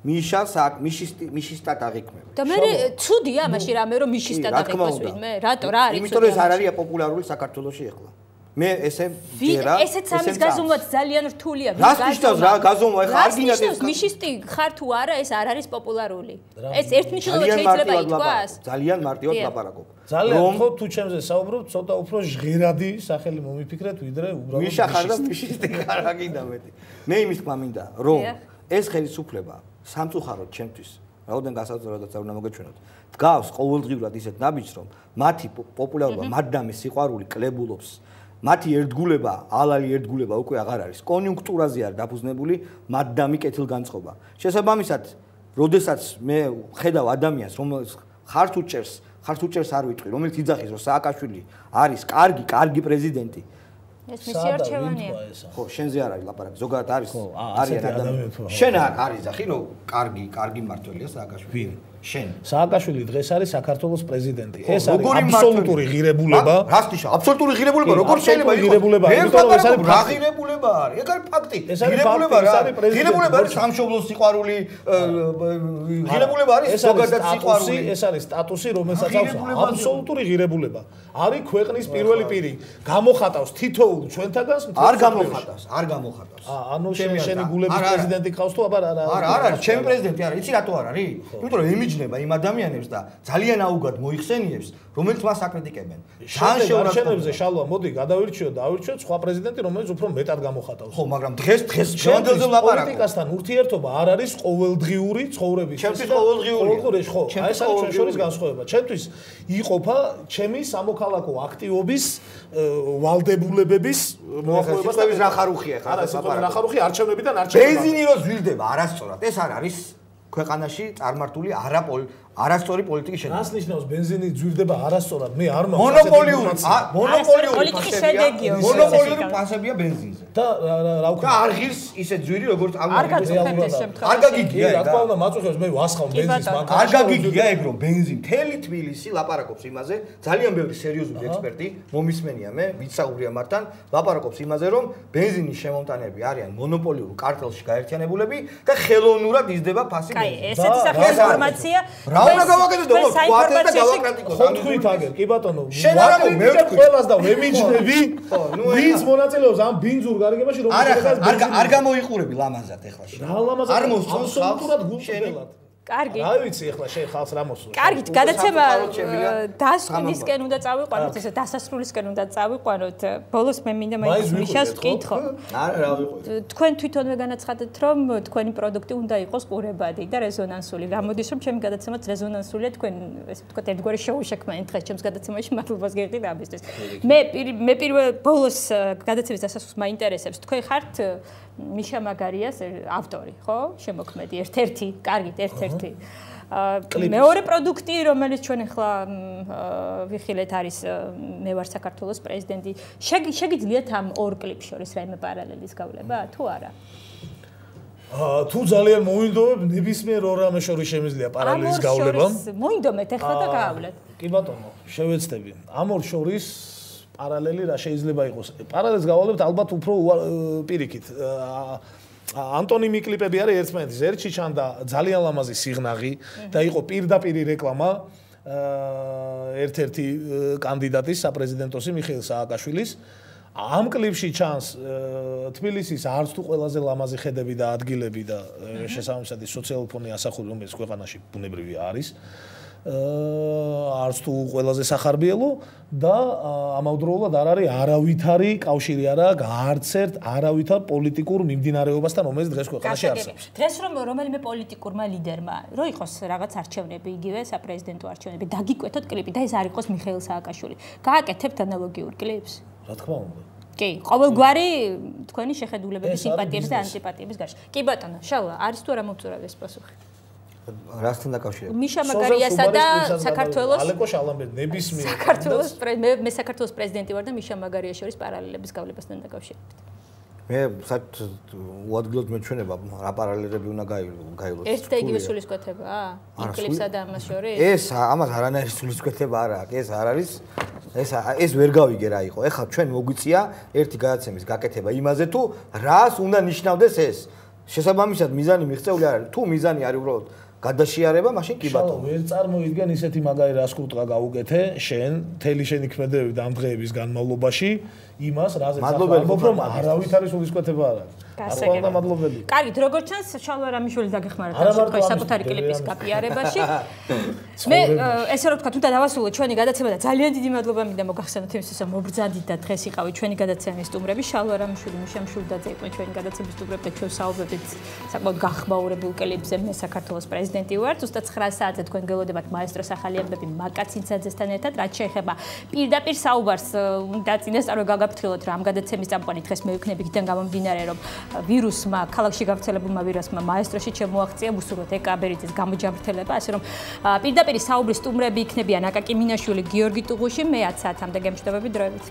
მიშისტად აღიქმება. და მე ცუდია მაშინ რამე რომ მიშისტად აღიქმოს ვინმე? რატო რა არის? იმიტომ რომ ეს არ არის პოპულარული საქართველოში ახლა. მე ესე ჯერა ესეც ამის გაზომვაც ძალიან რთულია. რას ნიშნავს რა გაზომვა? ეხლა არ გინდა ეს მიშისტი ხარ თუ არა ეს არ არის პოპულარული. ეს ერთნიშნულად შეიძლება ითქვას. ძალიან მარტივად ლაპარაკობ. ძალიან ხო თუ ჩემზე საუბრობ, ცოტა უფრო ჟღერადი სახელი მომიფიქრეთ ვიდრე უბრალოდ მიშა ხარ და მიშისტი ხარ რა გინდა მეტი. მე იმის თქმა მინდა რომ ეს ხელისუფლება სამწუხაროდ ჩემთვის რაოდენ გასაწევადაც არ უნდა მოგეჩვენოთ. დგავს ყოველდღიურად ისეთ ნაბიჯს რომ მათი პოპულარობა, მადამის სიყვარული კლებულობს. მათი ერთგულება, ალალი ერთგულება უკვე აღარ არის. კონიუნქტურაზე არის დაფუძნებული მადამი კეთილგანწყობა. შესაბამისად, როდესაც მე ხედავ ადამიანს, რომელიც ხარ თუ ჭერს არ ვიტყვი, რომელიც იძახის რომ სააკაშვილი არის კარგი პრეზიდენტი. ეს მისი არჩევანია. ხო, შენზე არ არის ლაპარაკი, ზოგადად არის ადამიანები. შენ არ იძახი რომ კარგი მმართველია სააკაშვილი. შენ სააკაშვილი დღეს არის საქართველოს პრეზიდენტი. ეს არის აბსოლუტური ღირებულება. რას ნიშნავს? აბსოლუტური ღირებულება, როგორ შეიძლება იყოს? ღირებულება, იმიტომ რომ ეს არის ღირებულება არის. ეგ არის ფაქტი. ღირებულება რა? ღირებულება არის სამშობლოს სიყვარული, ღირებულება არის ზოგადად სიყვარული. ეს არის სტატუსი, რომელსაც აქვს აბსოლუტური ღირებულება. არის ქვეყნის პირველი პირი. გამოხატავს თითოეულ ჩვენთაგანს. არ გამოხატავს. ანუ შენი გულების პრეზიდენტი ყავს თუ აბა არა? არა, ჩემი პრეზიდენტი არა. იცი რატო არ არის? იმიტომ რომ იმიჯნება იმ ადამიანებს და ძალიან აუგად მოიხსენიებს, რომელიც მას აკრიტიკებენ. შენებზე შალვა, მოდი გადავირჩიოთ და ავირჩიოთ სხვა პრეზიდენტი, რომელიც უფრო მეტად გამოხატავს. ხო, მაგრამ დღეს შევანდელზე ვლაპარაკობ. პოლიტიკასთან ურთიერთობა არ არის ყოველდღიური ცხოვრების. ჩემთვის ყოველდღიურია. ხო, აი ეს არის ჩვენ შორის განსხვავება. ჩემთვის იყოფა ჩემი სამოქალაქო აქტივობის ვალდებულებების მოახლოებას რა ხარუხია ხა? არა, რა ხარუხი არჩევნებიდან არჩევნებამდე. ბენზინი რო ზრდდება არასწორად. ეს არ არის ქვეყანაში წარმართული არასწორი პოლიტიკის შედეგი. რას ნიშნავს ბენზინი ძვირდება არასწორად? მე არ მაქვს მონოპოლიური პოლიტიკის შედეგია. მონოპოლიური პასებია ბენზინზე. და რა ვქნა? და არ ღირს ისე ძვირი როგორც არ გაგიგია ეს შემთხვევაში. არ გაგიგია რა თქმა უნდა მაწუხებს მე ვასხავ ბენზინს მაგას. არ გაგიგია ეგ რომ ბენზინი თელი თბილისი ლაპარაკობს იმაზე, ძალიან ბევრი სერიოზული ექსპერტი მომისმენია მე, ვიცაუბრია მართან, ლაპარაკობს იმაზე რომ ბენზინის შემომტანები არიან მონოპოლიურ კარტელში გაერთიანებულები და ხელოვნურად იზრდება ფასი ბენზინს. აი, ესეთი სახის ინფორმაცია რა უნდა გავაკეთოთ და გვაქვს და გავაკრიტიკოთ. ხო თქვით აგერ, კი ბატონო. შენ არა მე ვთქვი ყველას და ვემიჯნები. ვინც მონაწილეობს ამ ბინძურ გარიგებაში რომ არ გამოიყურები ლამაზად ეხლა შენ. რა ლამაზად არ მოსწონს აბსოლუტურად გულწრფელად. კარგი. რა ვიცი ეხლა შენ ხალხს რა მოსწონს. კარგით, გადაცემა დასკვნისკენ უნდა წავიყვანოთ, ესე დასასრულისკენ უნდა წავიყვანოთ. ბოლოს მე მინდა მაინც მიშას ვკითხო. არა, რა ვიყო. თქვენ თვითონვე განაცხადეთ, რომ თქვენი პროდუქტი უნდა იყოს ყურებადი და რეზონანსული. გამოდის, რომ ჩემი გადაცემაც რეზონანსულია, თქვენ ესე ვთქვათ, ერთგვარი შოუ შექმნით დღეს ჩემს გადაცემაში, მადლობას გიხდით ამისთვის. მე პირველ ბოლოს გადაცემის დასასრულს მაინტერესებს, თქვენ ხართ მიშა მაგარიას ავტორი, ხო? შემოქმედი ერთ-ერთი, კარგით, ერთ-ერთი. მეორე პროდუქტი, რომელიც ჩვენ ახლა ვიხილეთ არის მე ვარ საქართველოს პრეზიდენტი. შეგიძლიათ ამ ორ კლიპს შორის რაიმე პარალელის გავლება თუ არა? თუ ძალიან მოინდომებ, ნებისმიერ ორ რამეს შორის შემიძლია პარალელის გავლება. მოინდომეთ ახლა და გავავლეთ. კი ბატონო, შევეცდები. ამ ორ შორის პარალელი რა შეიძლება იყოს? პარალელს გავავლებთ ალბათ უფრო პირიქით. ანტონიმი კლიპები არის ერთმანეთის. ერთში ჩანდა ძალიან ლამაზი სიღნაღი და იყო პირდაპირი რეკლამა ერთ-ერთი კანდიდატის საპრეზიდენტოსი მიხეილ სააკაშვილის. ამ კლიპში ჩანს თბილისის არც თუ ყველაზე ლამაზი ხედები და ადგილები და შესაბამისად სოციალურ ფონი ასახული, რომელიც ქვეყანაში ბუნებრივი არის. არც თუ ყველაზე სახარბიელო და ამავდროულად არ არის არავითარი კავშირი არა არც ერთ არავითარ პოლიტიკურ მიმდინარეობასთან, რომელიც დღეს ქვეყანაში არსებობს. დღეს რომელიმე პოლიტიკურმა ლიდერმა რო იყოს რაღაც არჩევნები, იგივე საპრეზიდენტო არჩევნები, დაგიკვეთოთ კლიპი და ეს არ იყოს მიხეილ სააკაშვილი. გააკეთებთ ანალოგიურ კლიპს? რა თქმა უნდა. კი, ყოველგვარი თქვენი შეხედულებების, სიმპათიების და ანტიპათიების გარშემო. კი ბატონო, შალვა, არის თუ არა მომწურავეს პასუხი? რასთან დაკავშირებით? მიშა მაგარიასა და საქართველოს ალეკო შალამბე ნებისმიერ საქართველოს მე საქართველოს პრეზიდენტი ვარ და მიშა მაგარიას შორის პარალელების გავლებასთან დაკავშირებით. მე საერთოდ უადგილოდ მეჩვენება რა პარალელები უნდა გაივლოს. ერთ და იგივე სულისკვეთებაა? იმ კლიპსა და ამას შორის? ეს ამას არანაირი სულისკვეთება არ აქვს. ეს არ არის ეს ვერ გავიგე რა იყო. ეხლა ჩვენ მოგვიწია ერთი გადაცემის გაკეთება იმაზე თუ რას უნდა ნიშნავდეს ეს. შესაბამისად მიზანი მიღწეული არ არის. თუ მიზანი არის უბრალოდ გადაშიარება, მაშინ კი ბატონო. ვერ წარმოიდგენ ისეთი მაგარი რასკუტყა გაუკეთე შენ თელი შენი ქმედებები და ამ დღეების განმავლობაში იმას, რაზეც ამბობ რომ არავითარი სულისკვეთება არ არის. გასაგებია. მადლობელი. კარგით, როგორც ჩანს, შალვა რამიშვილი დაგეხმაროთ ამ შემთხვევაში საკუთარი კლიპის კაპიარებაში. მე ესე რომ ვთქვა, თუნდაც დავასრულოთ ჩვენი გადაცემა და ძალიან დიდი მადლობა მინდა მოგახსენოთ იმისთვის, რომ მობრძანდით და დღეს იყავით ჩვენი გადაცემის სტუმრები. შალვა რამიშვილი, მიშა მშვილდაძე იყვნენ ჩვენი გადაცემის სტუმრები და ჩვენ საუბრობთ საკმაოდ გახმაურებულ კლიპზე. მე საქართველოს პრეზიდენტი ვარ. ზუსტად 9 საათზე თქვენ გელოდებათ მაესტროს ახალი ამბები მაკაცინცაძესთან ერთად, რაც შეეხება პირდაპირ საუბარს და წინასწარ გაგაფრთხილოთ რა ამ გადაცემის წამყვანი დღეს მე ვიქნები იქიდან გამომდინარე რომ ვირუსმა ქალაქში გავრცელებულმა ვირუსმა მაესტროში შემოაღწია უსურვოთ ეკაბერიძის გამოჯამრთელება, ასე რომ პირდაპირ საუბრის სტუმრები იქნებიან აკაკი მინაშვილი, გიორგი ტუღუში, მე 10 საათამდე გემშვიდობები დროებით.